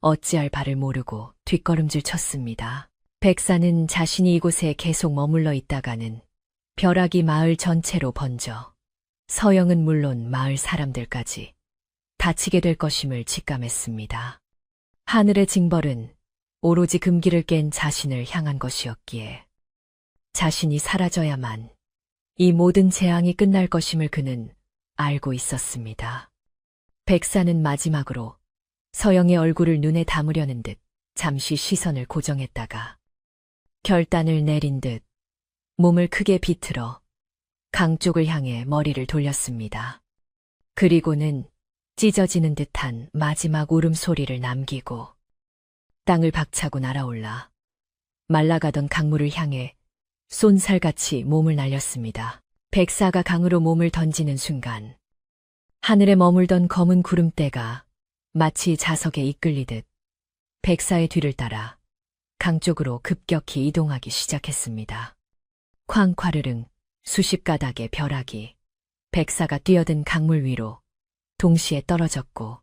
어찌할 바를 모르고 뒷걸음질 쳤습니다. 백사는 자신이 이곳에 계속 머물러 있다가는 벼락이 마을 전체로 번져 서영은 물론 마을 사람들까지 다치게 될 것임을 직감했습니다. 하늘의 징벌은 오로지 금기를 깬 자신을 향한 것이었기에 자신이 사라져야만 이 모든 재앙이 끝날 것임을 그는 알고 있었습니다. 백사는 마지막으로 서영의 얼굴을 눈에 담으려는 듯 잠시 시선을 고정했다가 결단을 내린 듯 몸을 크게 비틀어 강 쪽을 향해 머리를 돌렸습니다. 그리고는 찢어지는 듯한 마지막 울음소리를 남기고 땅을 박차고 날아올라 말라가던 강물을 향해 쏜살같이 몸을 날렸습니다. 백사가 강으로 몸을 던지는 순간 하늘에 머물던 검은 구름대가 마치 자석에 이끌리듯 백사의 뒤를 따라 강 쪽으로 급격히 이동하기 시작했습니다. 쾅쾅르릉 수십 가닥의 벼락이 백사가 뛰어든 강물 위로 동시에 떨어졌고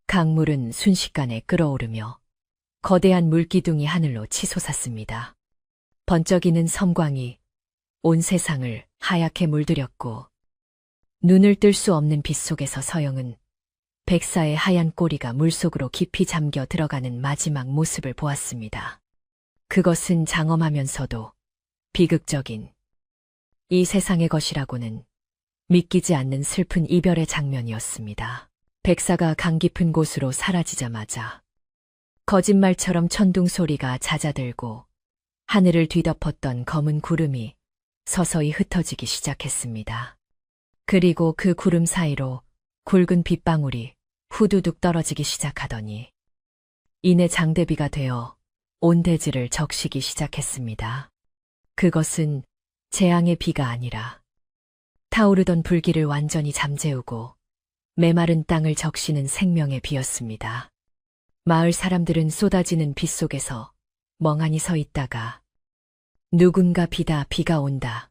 강물은 순식간에 끓어오르며 거대한 물기둥이 하늘로 치솟았습니다. 번쩍이는 섬광이 온 세상을 하얗게 물들였고 눈을 뜰 수 없는 빛 속에서 서영은 백사의 하얀 꼬리가 물속으로 깊이 잠겨 들어가는 마지막 모습을 보았습니다. 그것은 장엄하면서도 비극적인 이 세상의 것이라고는 믿기지 않는 슬픈 이별의 장면이었습니다. 백사가 강 깊은 곳으로 사라지자마자 거짓말처럼 천둥 소리가 잦아들고 하늘을 뒤덮었던 검은 구름이 서서히 흩어지기 시작했습니다. 그리고 그 구름 사이로 굵은 빗방울이 후두둑 떨어지기 시작하더니 이내 장대비가 되어 온 대지를 적시기 시작했습니다. 그것은 재앙의 비가 아니라 타오르던 불길을 완전히 잠재우고 메마른 땅을 적시는 생명의 비였습니다. 마을 사람들은 쏟아지는 빛 속에서 멍하니 서 있다가 누군가 비가 온다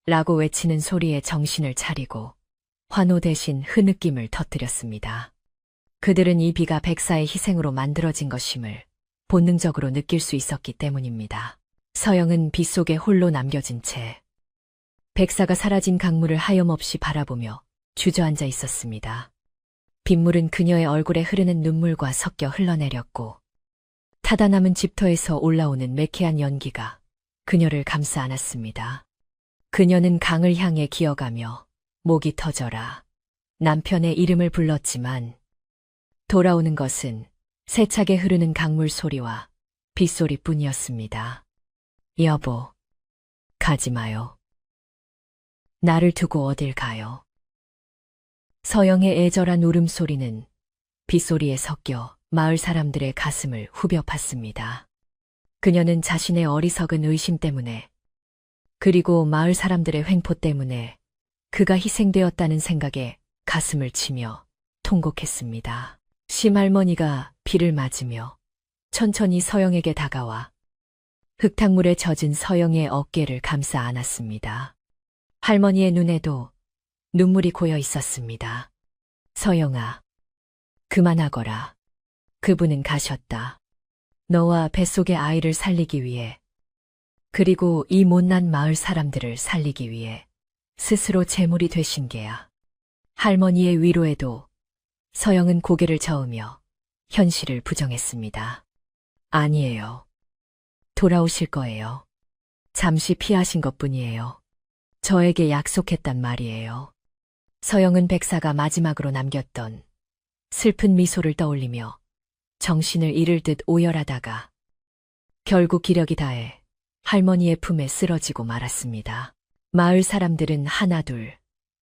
라고 외치는 소리에 정신을 차리고 환호 대신 흐느낌을 터뜨렸습니다. 그들은 이 비가 백사의 희생으로 만들어진 것임을 본능적으로 느낄 수 있었기 때문입니다. 서영은 빛 속에 홀로 남겨진 채 백사가 사라진 강물을 하염없이 바라보며 주저앉아 있었습니다. 빗물은 그녀의 얼굴에 흐르는 눈물과 섞여 흘러내렸고 타다 남은 집터에서 올라오는 매캐한 연기가 그녀를 감싸 안았습니다. 그녀는 강을 향해 기어가며 목이 터져라 남편의 이름을 불렀지만 돌아오는 것은 세차게 흐르는 강물 소리와 빗소리뿐이었습니다. 여보, 가지 마요. 나를 두고 어딜 가요. 서영의 애절한 울음소리는 빗소리에 섞여 마을 사람들의 가슴을 후벼 팠습니다. 그녀는 자신의 어리석은 의심 때문에 그리고 마을 사람들의 횡포 때문에 그가 희생되었다는 생각에 가슴을 치며 통곡했습니다. 심할머니가 비를 맞으며 천천히 서영에게 다가와 흙탕물에 젖은 서영의 어깨를 감싸 안았습니다. 할머니의 눈에도 눈물이 고여 있었습니다. 서영아, 그만하거라. 그분은 가셨다. 너와 뱃속의 아이를 살리기 위해, 그리고 이 못난 마을 사람들을 살리기 위해 스스로 제물이 되신 게야. 할머니의 위로에도 서영은 고개를 저으며 현실을 부정했습니다. 아니에요. 돌아오실 거예요. 잠시 피하신 것뿐이에요. 저에게 약속했단 말이에요. 서영은 백사가 마지막으로 남겼던 슬픈 미소를 떠올리며 정신을 잃을 듯 오열하다가 결국 기력이 다해 할머니의 품에 쓰러지고 말았습니다. 마을 사람들은 하나둘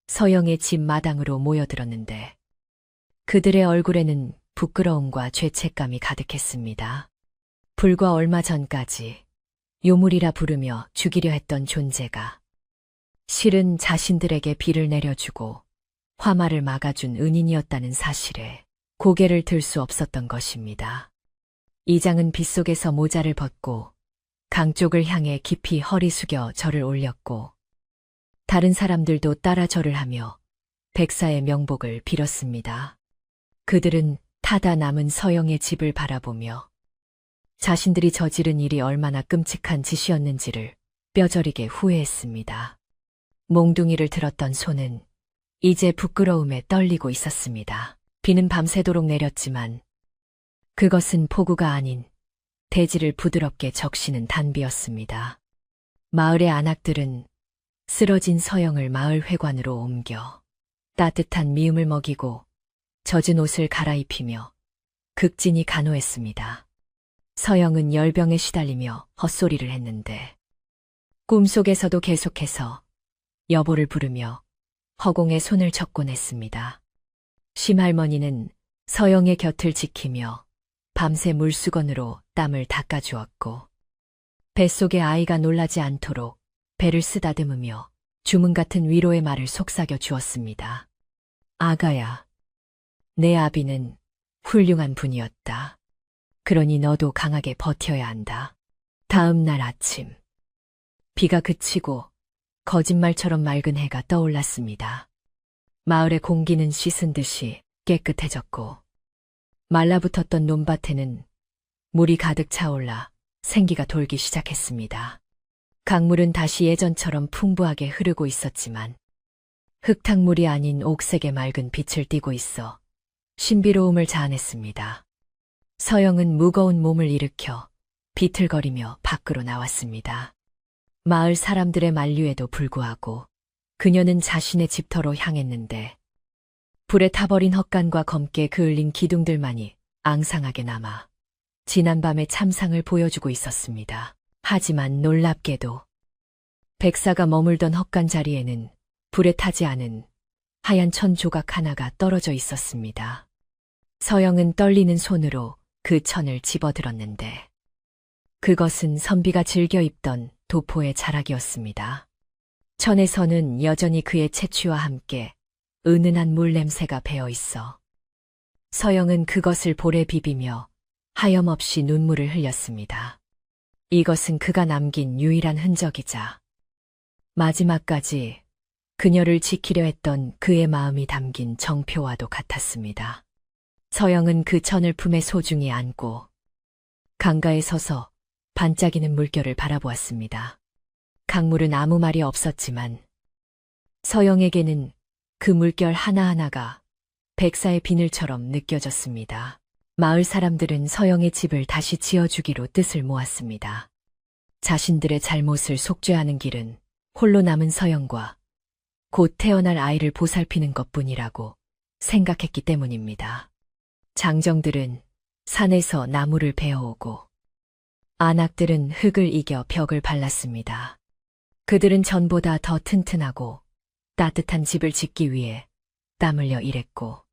서영의 집 마당으로 모여들었는데 그들의 얼굴에는 부끄러움과 죄책감이 가득했습니다. 불과 얼마 전까지 요물이라 부르며 죽이려 했던 존재가 실은 자신들에게 비를 내려주고 화마를 막아준 은인이었다는 사실에 고개를 들 수 없었던 것입니다. 이장은 빗속에서 모자를 벗고 강 쪽을 향해 깊이 허리 숙여 절을 올렸고 다른 사람들도 따라 절을 하며 백사의 명복을 빌었습니다. 그들은 타다 남은 서영의 집을 바라보며 자신들이 저지른 일이 얼마나 끔찍한 짓이었는지를 뼈저리게 후회했습니다. 몽둥이를 들었던 손은 이제 부끄러움에 떨리고 있었습니다. 비는 밤새도록 내렸지만 그것은 폭우가 아닌 대지를 부드럽게 적시는 단비였습니다. 마을의 안악들은 쓰러진 서영을 마을 회관으로 옮겨 따뜻한 미음을 먹이고 젖은 옷을 갈아입히며 극진히 간호했습니다. 서영은 열병에 시달리며 헛소리를 했는데 꿈속에서도 계속해서 여보를 부르며 허공에 손을 젓곤 했습니다. 심할머니는 서영의 곁을 지키며 밤새 물수건으로 땀을 닦아주었고 뱃속의 아이가 놀라지 않도록 배를 쓰다듬으며 주문 같은 위로의 말을 속삭여 주었습니다. 아가야, 내 아비는 훌륭한 분이었다. 그러니 너도 강하게 버텨야 한다. 다음 날 아침, 비가 그치고 거짓말처럼 맑은 해가 떠올랐습니다. 마을의 공기는 씻은 듯이 깨끗해졌고 말라붙었던 논밭에는 물이 가득 차올라 생기가 돌기 시작했습니다. 강물은 다시 예전처럼 풍부하게 흐르고 있었지만 흙탕물이 아닌 옥색의 맑은 빛을 띠고 있어 신비로움을 자아냈습니다. 서영은 무거운 몸을 일으켜 비틀거리며 밖으로 나왔습니다. 마을 사람들의 만류에도 불구하고 그녀는 자신의 집터로 향했는데 불에 타버린 헛간과 검게 그을린 기둥들만이 앙상하게 남아 지난밤의 참상을 보여주고 있었습니다. 하지만 놀랍게도 백사가 머물던 헛간 자리에는 불에 타지 않은 하얀 천 조각 하나가 떨어져 있었습니다. 서영은 떨리는 손으로 그 천을 집어들었는데 그것은 선비가 즐겨 입던 도포의 자락이었습니다. 천에서는 여전히 그의 채취와 함께 은은한 물 냄새가 배어 있어 서영은 그것을 볼에 비비며 하염없이 눈물을 흘렸습니다. 이것은 그가 남긴 유일한 흔적이자 마지막까지 그녀를 지키려 했던 그의 마음이 담긴 정표와도 같았습니다. 서영은 그 천을 품에 소중히 안고 강가에 서서 반짝이는 물결을 바라보았습니다. 강물은 아무 말이 없었지만 서영에게는 그 물결 하나하나가 백사의 비늘처럼 느껴졌습니다. 마을 사람들은 서영의 집을 다시 지어주기로 뜻을 모았습니다. 자신들의 잘못을 속죄하는 길은 홀로 남은 서영과 곧 태어날 아이를 보살피는 것뿐이라고 생각했기 때문입니다. 장정들은 산에서 나무를 베어오고 안악들은 흙을 이겨 벽을 발랐습니다. 그들은 전보다 더 튼튼하고 따뜻한 집을 짓기 위해 땀 흘려 일했고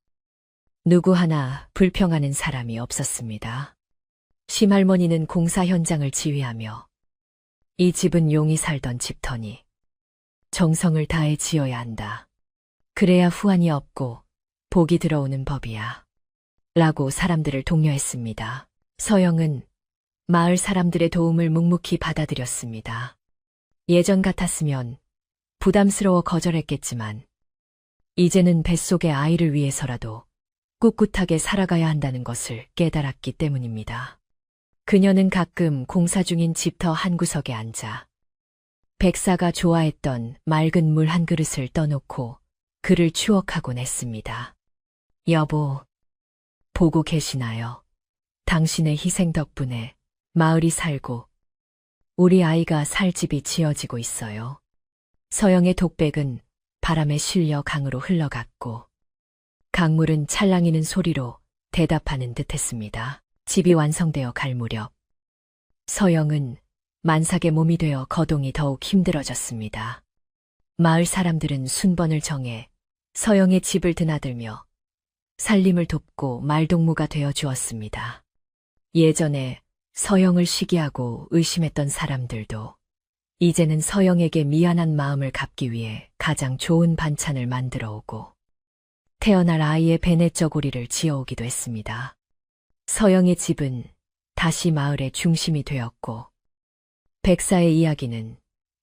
누구 하나 불평하는 사람이 없었습니다. 심할머니는 공사 현장을 지휘하며 이 집은 용이 살던 집터니 정성을 다해 지어야 한다. 그래야 후환이 없고 복이 들어오는 법이야. 라고 사람들을 독려했습니다. 서영은 마을 사람들의 도움을 묵묵히 받아들였습니다. 예전 같았으면 부담스러워 거절했겠지만 이제는 뱃속의 아이를 위해서라도 꿋꿋하게 살아가야 한다는 것을 깨달았기 때문입니다. 그녀는 가끔 공사 중인 집터 한 구석에 앉아 백사가 좋아했던 맑은 물 한 그릇을 떠놓고 그를 추억하곤 했습니다. 여보, 보고 계시나요? 당신의 희생 덕분에 마을이 살고 우리 아이가 살 집이 지어지고 있어요. 서영의 독백은 바람에 실려 강으로 흘러갔고 강물은 찰랑이는 소리로 대답하는 듯했습니다. 집이 완성되어 갈 무렵 서영은 만삭의 몸이 되어 거동이 더욱 힘들어졌습니다. 마을 사람들은 순번을 정해 서영의 집을 드나들며 살림을 돕고 말동무가 되어 주었습니다. 예전에 서영을 시기하고 의심했던 사람들도 이제는 서영에게 미안한 마음을 갚기 위해 가장 좋은 반찬을 만들어 오고 태어날 아이의 베네쩌고리를 지어오기도 했습니다. 서영의 집은 다시 마을의 중심이 되었고 백사의 이야기는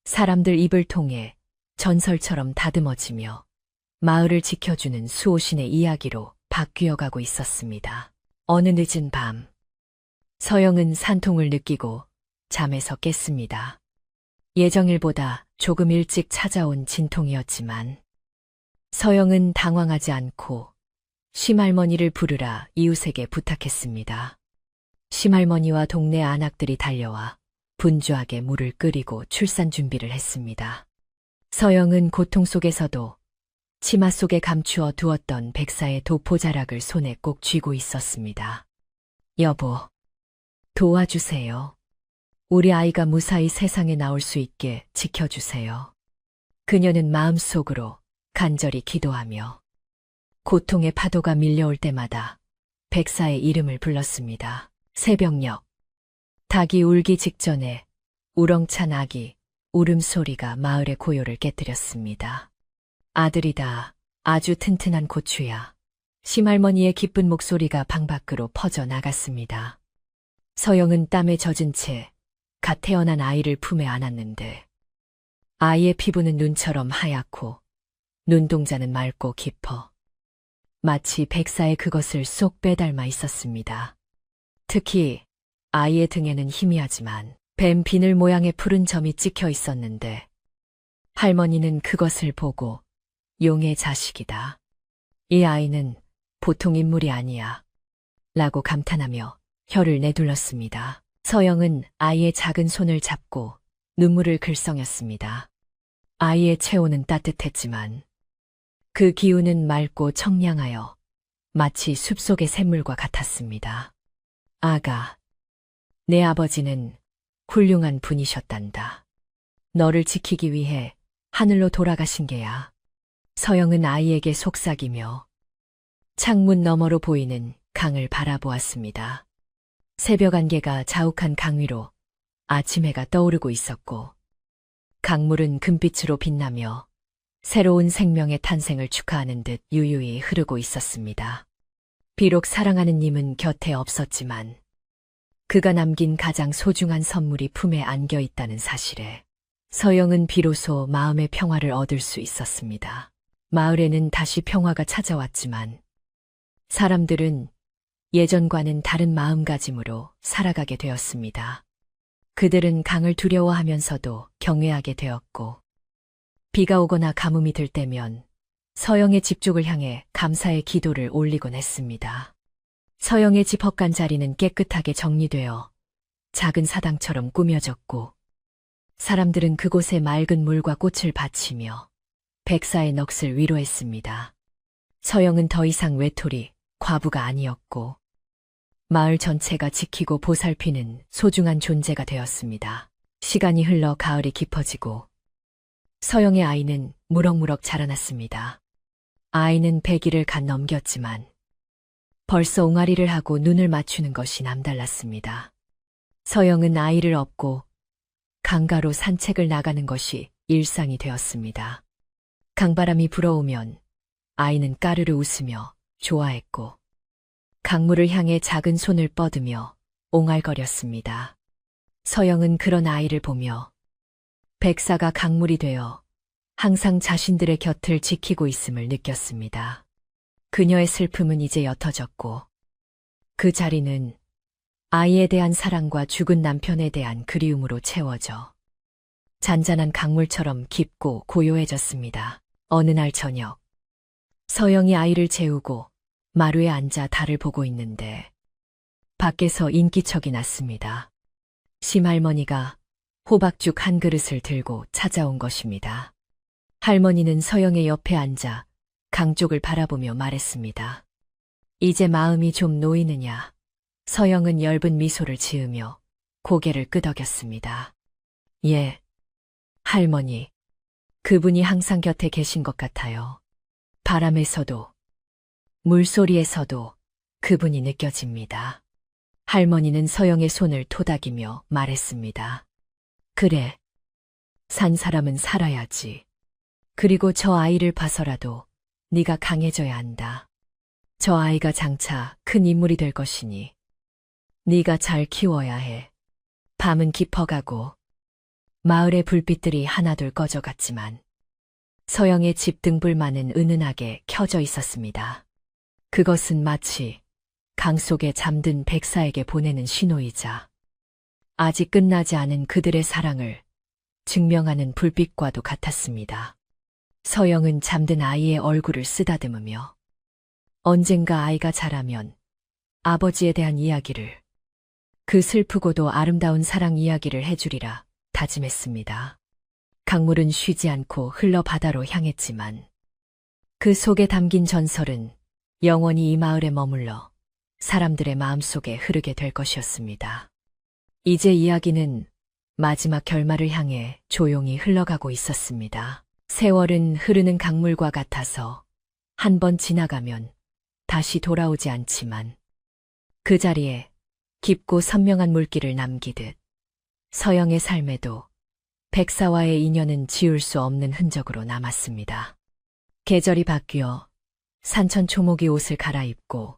사람들 입을 통해 전설처럼 다듬어지며 마을을 지켜주는 수호신의 이야기로 바뀌어가고 있었습니다. 어느 늦은 밤 서영은 산통을 느끼고 잠에서 깼습니다. 예정일보다 조금 일찍 찾아온 진통이었지만 서영은 당황하지 않고 심할머니를 부르라 이웃에게 부탁했습니다. 심할머니와 동네 안악들이 달려와 분주하게 물을 끓이고 출산 준비를 했습니다. 서영은 고통 속에서도 치마 속에 감추어 두었던 백사의 도포자락을 손에 꼭 쥐고 있었습니다. 여보, 도와주세요. 우리 아이가 무사히 세상에 나올 수 있게 지켜주세요. 그녀는 마음속으로 간절히 기도하며 고통의 파도가 밀려올 때마다 백사의 이름을 불렀습니다. 새벽녘, 닭이 울기 직전에 우렁찬 아기 울음소리가 마을의 고요를 깨뜨렸습니다. 아들이다. 아주 튼튼한 고추야. 심할머니의 기쁜 목소리가 방 밖으로 퍼져 나갔습니다. 서영은 땀에 젖은 채 갓 태어난 아이를 품에 안았는데 아이의 피부는 눈처럼 하얗고 눈동자는 맑고 깊어 마치 백사의 그것을 쏙 빼닮아 있었습니다. 특히 아이의 등에는 희미하지만 뱀 비늘 모양의 푸른 점이 찍혀 있었는데 할머니는 그것을 보고 용의 자식이다. 이 아이는 보통 인물이 아니야. 라고 감탄하며 혀를 내둘렀습니다. 서영은 아이의 작은 손을 잡고 눈물을 글썽였습니다. 아이의 체온은 따뜻했지만 그 기운은 맑고 청량하여 마치 숲속의 샘물과 같았습니다. 아가, 내 아버지는 훌륭한 분이셨단다. 너를 지키기 위해 하늘로 돌아가신 게야. 서영은 아이에게 속삭이며 창문 너머로 보이는 강을 바라보았습니다. 새벽 안개가 자욱한 강 위로 아침 해가 떠오르고 있었고 강물은 금빛으로 빛나며 새로운 생명의 탄생을 축하하는 듯 유유히 흐르고 있었습니다. 비록 사랑하는 님은 곁에 없었지만 그가 남긴 가장 소중한 선물이 품에 안겨 있다는 사실에 서영은 비로소 마음의 평화를 얻을 수 있었습니다. 마을에는 다시 평화가 찾아왔지만 사람들은 예전과는 다른 마음가짐으로 살아가게 되었습니다. 그들은 강을 두려워하면서도 경외하게 되었고 비가 오거나 가뭄이 들 때면 서영의 집 쪽을 향해 감사의 기도를 올리곤 했습니다. 서영의 집 헛간 자리는 깨끗하게 정리되어 작은 사당처럼 꾸며졌고 사람들은 그곳에 맑은 물과 꽃을 바치며 백사의 넋을 위로했습니다. 서영은 더 이상 외톨이, 과부가 아니었고 마을 전체가 지키고 보살피는 소중한 존재가 되었습니다. 시간이 흘러 가을이 깊어지고 서영의 아이는 무럭무럭 자라났습니다. 아이는 100일을 갓 넘겼지만 벌써 옹알이를 하고 눈을 맞추는 것이 남달랐습니다. 서영은 아이를 업고 강가로 산책을 나가는 것이 일상이 되었습니다. 강바람이 불어오면 아이는 까르르 웃으며 좋아했고 강물을 향해 작은 손을 뻗으며 옹알거렸습니다. 서영은 그런 아이를 보며 백사가 강물이 되어 항상 자신들의 곁을 지키고 있음을 느꼈습니다. 그녀의 슬픔은 이제 옅어졌고 그 자리는 아이에 대한 사랑과 죽은 남편에 대한 그리움으로 채워져 잔잔한 강물처럼 깊고 고요해졌습니다. 어느 날 저녁, 서영이 아이를 재우고 마루에 앉아 달을 보고 있는데 밖에서 인기척이 났습니다. 심할머니가 호박죽 한 그릇을 들고 찾아온 것입니다. 할머니는 서영의 옆에 앉아 강 쪽을 바라보며 말했습니다. 이제 마음이 좀 놓이느냐? 서영은 엷은 미소를 지으며 고개를 끄덕였습니다. 예, 할머니. 그분이 항상 곁에 계신 것 같아요. 바람에서도, 물소리에서도 그분이 느껴집니다. 할머니는 서영의 손을 토닥이며 말했습니다. 그래. 산 사람은 살아야지. 그리고 저 아이를 봐서라도 네가 강해져야 한다. 저 아이가 장차 큰 인물이 될 것이니 네가 잘 키워야 해. 밤은 깊어가고 마을의 불빛들이 하나둘 꺼져갔지만 서영의 집 등불만은 은은하게 켜져 있었습니다. 그것은 마치 강 속에 잠든 백사에게 보내는 신호이자 아직 끝나지 않은 그들의 사랑을 증명하는 불빛과도 같았습니다. 서영은 잠든 아이의 얼굴을 쓰다듬으며 언젠가 아이가 자라면 아버지에 대한 이야기를, 그 슬프고도 아름다운 사랑 이야기를 해주리라 다짐했습니다. 강물은 쉬지 않고 흘러 바다로 향했지만 그 속에 담긴 전설은 영원히 이 마을에 머물러 사람들의 마음속에 흐르게 될 것이었습니다. 이제 이야기는 마지막 결말을 향해 조용히 흘러가고 있었습니다. 세월은 흐르는 강물과 같아서 한 번 지나가면 다시 돌아오지 않지만 그 자리에 깊고 선명한 물길을 남기듯 서영의 삶에도 백사와의 인연은 지울 수 없는 흔적으로 남았습니다. 계절이 바뀌어 산천초목이 옷을 갈아입고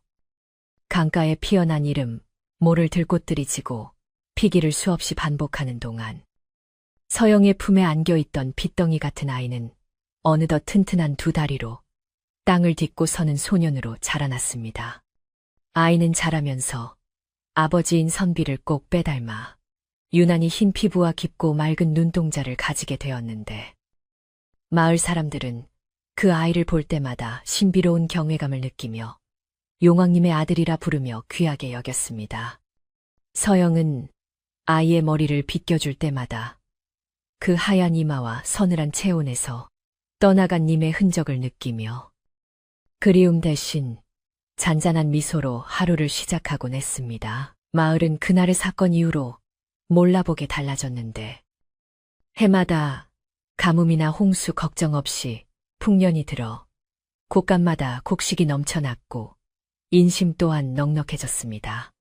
강가에 피어난 이름 모를 들꽃들이 지고 피기를 수없이 반복하는 동안 서영의 품에 안겨있던 핏덩이 같은 아이는 어느덧 튼튼한 두 다리로 땅을 딛고 서는 소년으로 자라났습니다. 아이는 자라면서 아버지인 선비를 꼭 빼닮아 유난히 흰 피부와 깊고 맑은 눈동자를 가지게 되었는데 마을 사람들은 그 아이를 볼 때마다 신비로운 경외감을 느끼며 용왕님의 아들이라 부르며 귀하게 여겼습니다. 서영은 아이의 머리를 빗겨줄 때마다 그 하얀 이마와 서늘한 체온에서 떠나간 님의 흔적을 느끼며 그리움 대신 잔잔한 미소로 하루를 시작하곤 했습니다. 마을은 그날의 사건 이후로 몰라보게 달라졌는데 해마다 가뭄이나 홍수 걱정 없이 풍년이 들어 곳간마다 곡식이 넘쳐났고 인심 또한 넉넉해졌습니다.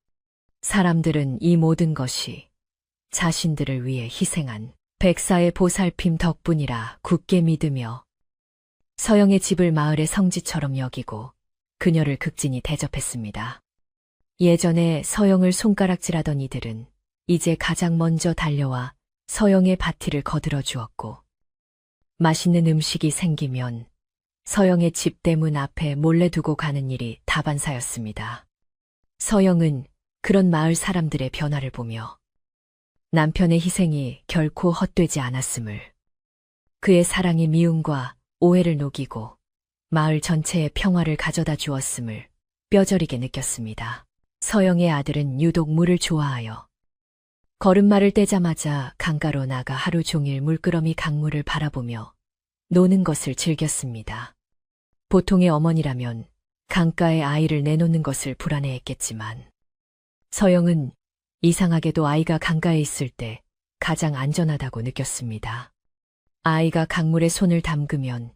사람들은 이 모든 것이 자신들을 위해 희생한 백사의 보살핌 덕분이라 굳게 믿으며 서영의 집을 마을의 성지처럼 여기고 그녀를 극진히 대접했습니다. 예전에 서영을 손가락질하던 이들은 이제 가장 먼저 달려와 서영의 바티를 거들어 주었고 맛있는 음식이 생기면 서영의 집 대문 앞에 몰래 두고 가는 일이 다반사였습니다. 서영은 그런 마을 사람들의 변화를 보며 남편의 희생이 결코 헛되지 않았음을, 그의 사랑이 미움과 오해를 녹이고 마을 전체에 평화를 가져다 주었음을 뼈저리게 느꼈습니다. 서영의 아들은 유독 물을 좋아하여 걸음마를 떼자마자 강가로 나가 하루 종일 물끄러미 강물을 바라보며 노는 것을 즐겼습니다. 보통의 어머니라면 강가에 아이를 내놓는 것을 불안해했겠지만 서영은 이상하게도 아이가 강가에 있을 때 가장 안전하다고 느꼈습니다. 아이가 강물에 손을 담그면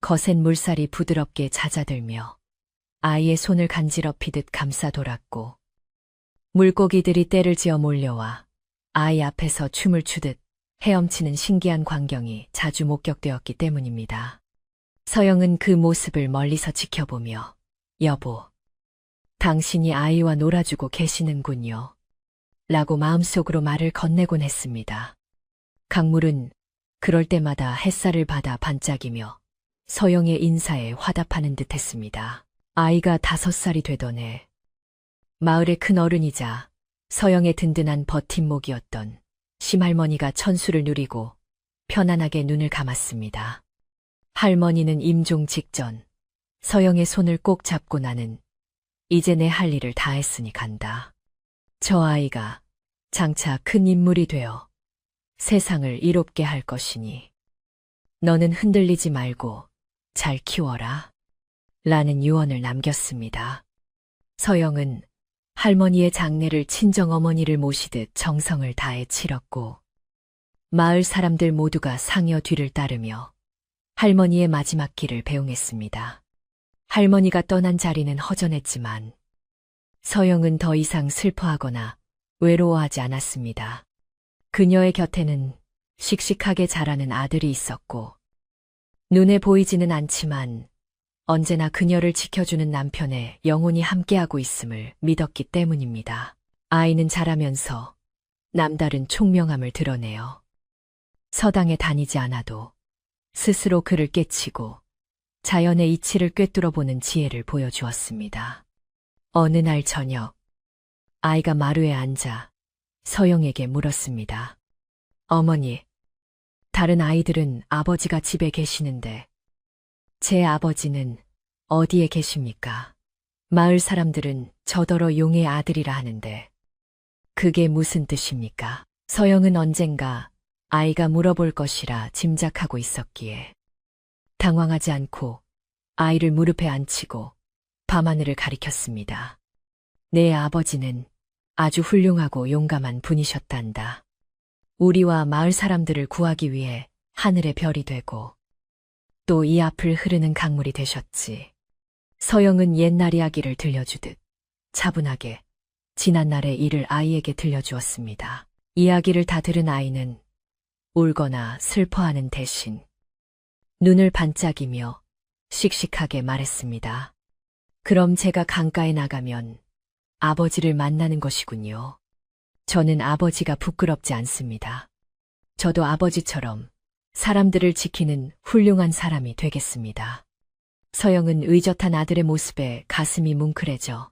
거센 물살이 부드럽게 잦아들며 아이의 손을 간지럽히듯 감싸돌았고 물고기들이 떼를 지어 몰려와 아이 앞에서 춤을 추듯 헤엄치는 신기한 광경이 자주 목격되었기 때문입니다. 서영은 그 모습을 멀리서 지켜보며 여보, 당신이 아이와 놀아주고 계시는군요. 라고 마음속으로 말을 건네곤 했습니다. 강물은 그럴 때마다 햇살을 받아 반짝이며 서영의 인사에 화답하는 듯 했습니다. 아이가 5살이 되던 해, 마을의 큰 어른이자 서영의 든든한 버팀목이었던 심할머니가 천수를 누리고 편안하게 눈을 감았습니다. 할머니는 임종 직전 서영의 손을 꼭 잡고 나는 이제 내 할 일을 다 했으니 간다. 저 아이가 장차 큰 인물이 되어 세상을 이롭게 할 것이니 너는 흔들리지 말고 잘 키워라. 라는 유언을 남겼습니다. 서영은 할머니의 장례를 친정어머니를 모시듯 정성을 다해 치렀고 마을 사람들 모두가 상여 뒤를 따르며 할머니의 마지막 길을 배웅했습니다. 할머니가 떠난 자리는 허전했지만 서영은 더 이상 슬퍼하거나 외로워하지 않았습니다. 그녀의 곁에는 씩씩하게 자라는 아들이 있었고 눈에 보이지는 않지만 언제나 그녀를 지켜주는 남편의 영혼이 함께하고 있음을 믿었기 때문입니다. 아이는 자라면서 남다른 총명함을 드러내요. 서당에 다니지 않아도 스스로 글을 깨치고 자연의 이치를 꿰뚫어보는 지혜를 보여주었습니다. 어느 날 저녁, 아이가 마루에 앉아 서영에게 물었습니다. 어머니, 다른 아이들은 아버지가 집에 계시는데 제 아버지는 어디에 계십니까? 마을 사람들은 저더러 용의 아들이라 하는데 그게 무슨 뜻입니까? 서영은 언젠가 아이가 물어볼 것이라 짐작하고 있었기에 당황하지 않고 아이를 무릎에 앉히고 밤하늘을 가리켰습니다. 내 아버지는 아주 훌륭하고 용감한 분이셨단다. 우리와 마을 사람들을 구하기 위해 하늘의 별이 되고 또 이 앞을 흐르는 강물이 되셨지. 서영은 옛날 이야기를 들려주듯 차분하게 지난날의 일을 아이에게 들려주었습니다. 이야기를 다 들은 아이는 울거나 슬퍼하는 대신 눈을 반짝이며 씩씩하게 말했습니다. 그럼 제가 강가에 나가면 아버지를 만나는 것이군요. 저는 아버지가 부끄럽지 않습니다. 저도 아버지처럼 사람들을 지키는 훌륭한 사람이 되겠습니다. 서영은 의젓한 아들의 모습에 가슴이 뭉클해져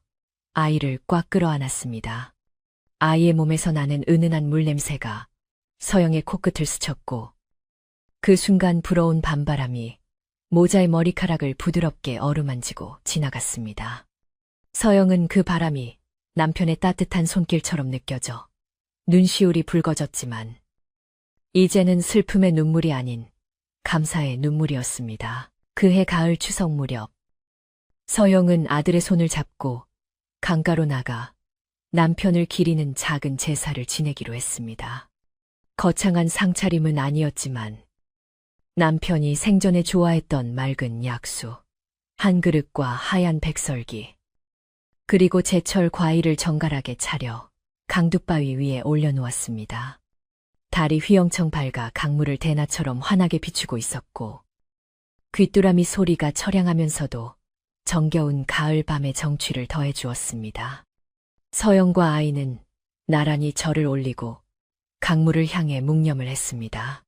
아이를 꽉 끌어안았습니다. 아이의 몸에서 나는 은은한 물냄새가 서영의 코끝을 스쳤고 그 순간 불어온 밤바람이 모자의 머리카락을 부드럽게 어루만지고 지나갔습니다. 서영은 그 바람이 남편의 따뜻한 손길처럼 느껴져 눈시울이 붉어졌지만 이제는 슬픔의 눈물이 아닌 감사의 눈물이었습니다. 그해 가을 추석 무렵 서영은 아들의 손을 잡고 강가로 나가 남편을 기리는 작은 제사를 지내기로 했습니다. 거창한 상차림은 아니었지만 남편이 생전에 좋아했던 맑은 약수, 한 그릇과 하얀 백설기, 그리고 제철 과일을 정갈하게 차려 강둑바위 위에 올려놓았습니다. 달이 휘영청 밝아 강물을 대나처럼 환하게 비추고 있었고 귀뚜라미 소리가 처량하면서도 정겨운 가을 밤의 정취를 더해주었습니다. 서영과 아이는 나란히 절을 올리고 강물을 향해 묵념을 했습니다.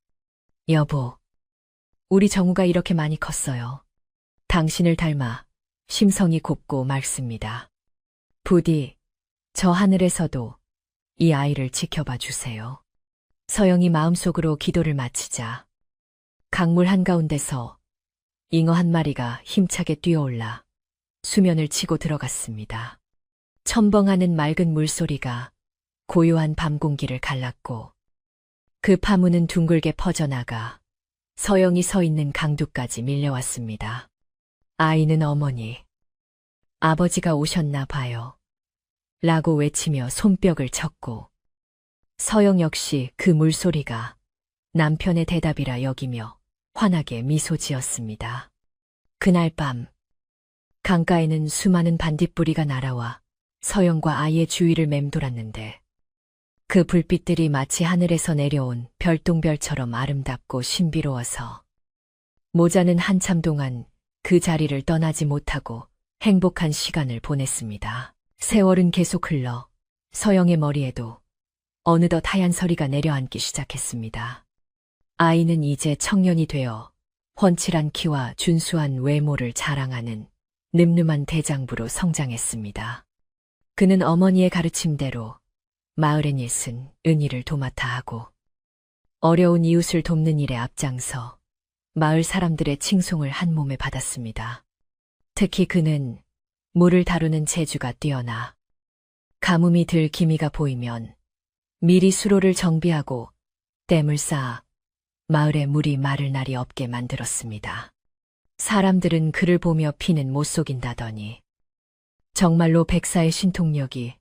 여보, 우리 정우가 이렇게 많이 컸어요. 당신을 닮아 심성이 곱고 맑습니다. 부디 저 하늘에서도 이 아이를 지켜봐 주세요. 서영이 마음속으로 기도를 마치자 강물 한가운데서 잉어 한 마리가 힘차게 뛰어올라 수면을 치고 들어갔습니다. 첨벙하는 맑은 물소리가 고요한 밤 공기를 갈랐고 그 파문은 둥글게 퍼져나가 서영이 서 있는 강둑까지 밀려왔습니다. 아이는 어머니, 아버지가 오셨나 봐요. 라고 외치며 손뼉을 쳤고 서영 역시 그 물소리가 남편의 대답이라 여기며 환하게 미소 지었습니다. 그날 밤 강가에는 수많은 반딧불이가 날아와 서영과 아이의 주위를 맴돌았는데 그 불빛들이 마치 하늘에서 내려온 별똥별처럼 아름답고 신비로워서 모자는 한참 동안 그 자리를 떠나지 못하고 행복한 시간을 보냈습니다. 세월은 계속 흘러 서영의 머리에도 어느덧 하얀 서리가 내려앉기 시작했습니다. 아이는 이제 청년이 되어 훤칠한 키와 준수한 외모를 자랑하는 늠름한 대장부로 성장했습니다. 그는 어머니의 가르침대로 마을의 일쓴 은희를 도맡아 하고 어려운 이웃을 돕는 일에 앞장서 마을 사람들의 칭송을 한 몸에 받았습니다. 특히 그는 물을 다루는 재주가 뛰어나 가뭄이 들 기미가 보이면 미리 수로를 정비하고 댐을 쌓아 마을에 물이 마를 날이 없게 만들었습니다. 사람들은 그를 보며 피는 못 속인다더니 정말로 백사의 신통력이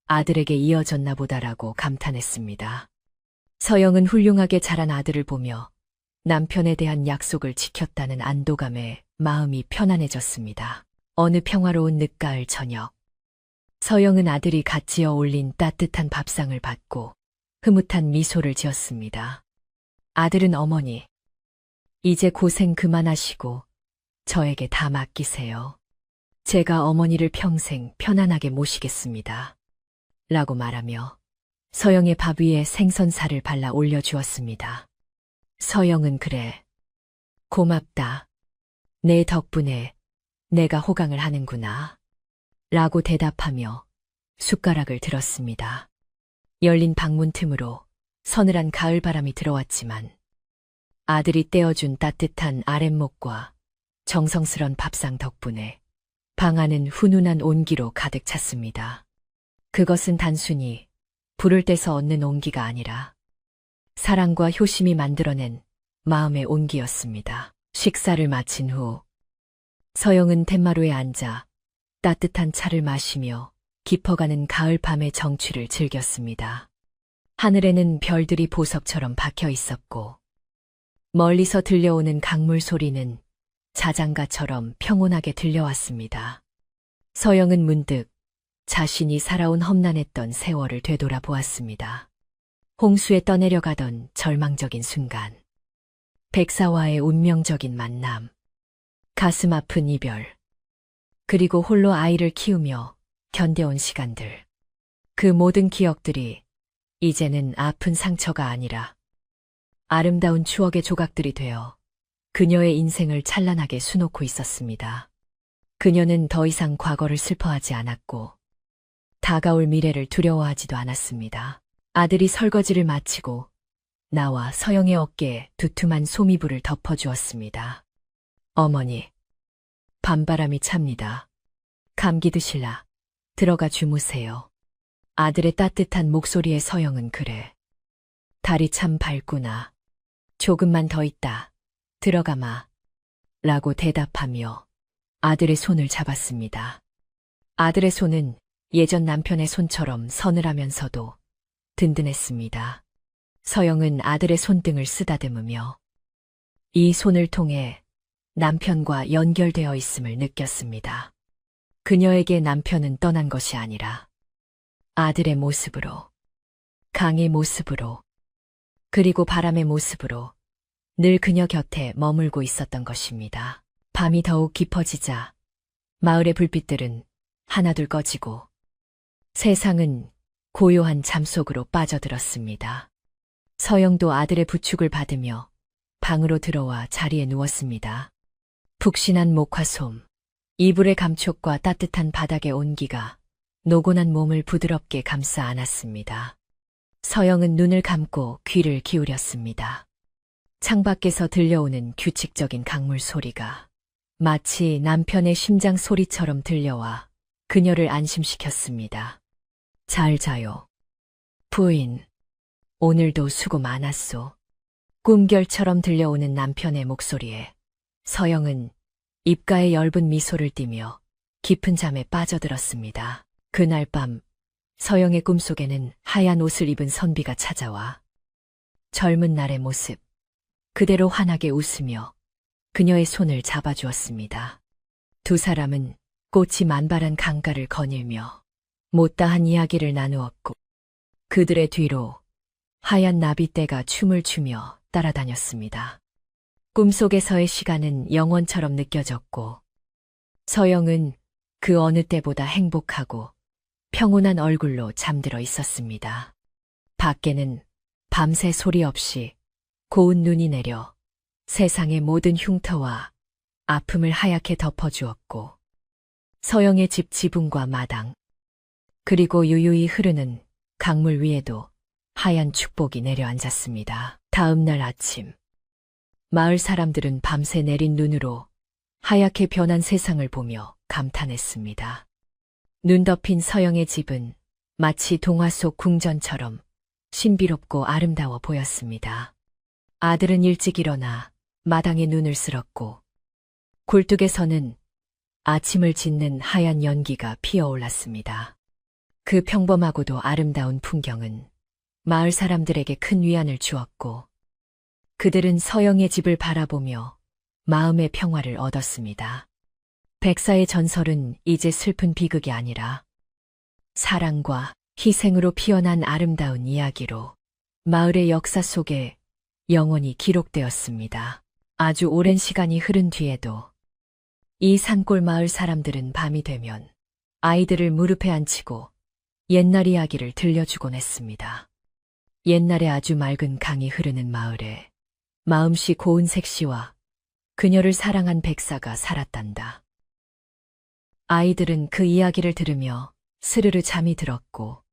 아들에게 이어졌나 보다라고 감탄했습니다. 서영은 훌륭하게 자란 아들을 보며 남편에 대한 약속을 지켰다는 안도감에 마음이 편안해졌습니다. 어느 평화로운 늦가을 저녁, 서영은 아들이 갓 지어 올린 따뜻한 밥상을 받고 흐뭇한 미소를 지었습니다. 아들은 어머니, 이제 고생 그만하시고 저에게 다 맡기세요. 제가 어머니를 평생 편안하게 모시겠습니다. 라고 말하며 서영의 밥 위에 생선살을 발라 올려주었습니다. 서영은 그래. 고맙다. 내 덕분에 내가 호강을 하는구나. 라고 대답하며 숟가락을 들었습니다. 열린 방문 틈으로 서늘한 가을바람이 들어왔지만 아들이 떼어준 따뜻한 아랫목과 정성스런 밥상 덕분에 방 안은 훈훈한 온기로 가득 찼습니다. 그것은 단순히 불을 떼서 얻는 온기가 아니라 사랑과 효심이 만들어낸 마음의 온기였습니다. 식사를 마친 후 서영은 툇마루에 앉아 따뜻한 차를 마시며 깊어가는 가을밤의 정취를 즐겼습니다. 하늘에는 별들이 보석처럼 박혀 있었고 멀리서 들려오는 강물 소리는 자장가처럼 평온하게 들려왔습니다. 서영은 문득 자신이 살아온 험난했던 세월을 되돌아보았습니다. 홍수에 떠내려가던 절망적인 순간, 백사와의 운명적인 만남, 가슴 아픈 이별, 그리고 홀로 아이를 키우며 견뎌온 시간들. 그 모든 기억들이 이제는 아픈 상처가 아니라 아름다운 추억의 조각들이 되어 그녀의 인생을 찬란하게 수놓고 있었습니다. 그녀는 더 이상 과거를 슬퍼하지 않았고 다가올 미래를 두려워하지도 않았습니다. 아들이 설거지를 마치고 나와 서영의 어깨에 두툼한 소미불을 덮어주었습니다. 어머니, 밤바람이 찹니다. 감기 드실라. 들어가 주무세요. 아들의 따뜻한 목소리에 서영은 그래. 달이 참 밝구나. 조금만 더 있다. 들어가마. 라고 대답하며 아들의 손을 잡았습니다. 아들의 손은 예전 남편의 손처럼 서늘하면서도 든든했습니다. 서영은 아들의 손등을 쓰다듬으며 이 손을 통해 남편과 연결되어 있음을 느꼈습니다. 그녀에게 남편은 떠난 것이 아니라 아들의 모습으로, 강의 모습으로, 그리고 바람의 모습으로 늘 그녀 곁에 머물고 있었던 것입니다. 밤이 더욱 깊어지자 마을의 불빛들은 하나둘 꺼지고 세상은 고요한 잠 속으로 빠져들었습니다. 서영도 아들의 부축을 받으며 방으로 들어와 자리에 누웠습니다. 푹신한 목화솜, 이불의 감촉과 따뜻한 바닥의 온기가 노곤한 몸을 부드럽게 감싸 안았습니다. 서영은 눈을 감고 귀를 기울였습니다. 창밖에서 들려오는 규칙적인 강물 소리가 마치 남편의 심장 소리처럼 들려와 그녀를 안심시켰습니다. 잘 자요. 부인, 오늘도 수고 많았소. 꿈결처럼 들려오는 남편의 목소리에 서영은 입가에 엷은 미소를 띠며 깊은 잠에 빠져들었습니다. 그날 밤 서영의 꿈속에는 하얀 옷을 입은 선비가 찾아와 젊은 날의 모습, 그대로 환하게 웃으며 그녀의 손을 잡아주었습니다. 두 사람은 꽃이 만발한 강가를 거닐며 못다한 이야기를 나누었고 그들의 뒤로 하얀 나비떼가 춤을 추며 따라다녔습니다. 꿈속에서의 시간은 영원처럼 느껴졌고 서영은 그 어느 때보다 행복하고 평온한 얼굴로 잠들어 있었습니다. 밖에는 밤새 소리 없이 고운 눈이 내려 세상의 모든 흉터와 아픔을 하얗게 덮어주었고, 서영의 집 지붕과 마당, 그리고 유유히 흐르는 강물 위에도 하얀 축복이 내려앉았습니다. 다음 날 아침, 마을 사람들은 밤새 내린 눈으로 하얗게 변한 세상을 보며 감탄했습니다. 눈 덮인 서영의 집은 마치 동화 속 궁전처럼 신비롭고 아름다워 보였습니다. 아들은 일찍 일어나 마당에 눈을 쓸었고, 굴뚝에서는 아침을 짓는 하얀 연기가 피어올랐습니다. 그 평범하고도 아름다운 풍경은 마을 사람들에게 큰 위안을 주었고, 그들은 서영의 집을 바라보며 마음의 평화를 얻었습니다. 백사의 전설은 이제 슬픈 비극이 아니라 사랑과 희생으로 피어난 아름다운 이야기로 마을의 역사 속에 영원히 기록되었습니다. 아주 오랜 시간이 흐른 뒤에도 이 산골 마을 사람들은 밤이 되면 아이들을 무릎에 앉히고 옛날 이야기를 들려주곤 했습니다. 옛날에 아주 맑은 강이 흐르는 마을에 마음씨 고운 색시와 그녀를 사랑한 백사가 살았단다. 아이들은 그 이야기를 들으며 스르르 잠이 들었고,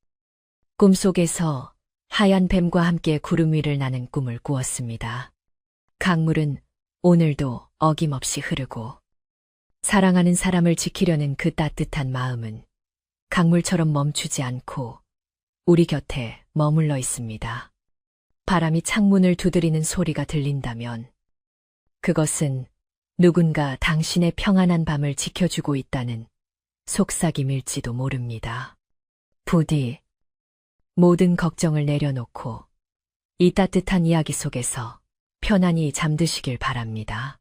꿈속에서 하얀 뱀과 함께 구름 위를 나는 꿈을 꾸었습니다. 강물은 오늘도 어김없이 흐르고, 사랑하는 사람을 지키려는 그 따뜻한 마음은 강물처럼 멈추지 않고 우리 곁에 머물러 있습니다. 바람이 창문을 두드리는 소리가 들린다면 그것은 누군가 당신의 평안한 밤을 지켜주고 있다는 속삭임일지도 모릅니다. 부디 모든 걱정을 내려놓고 이 따뜻한 이야기 속에서 편안히 잠드시길 바랍니다.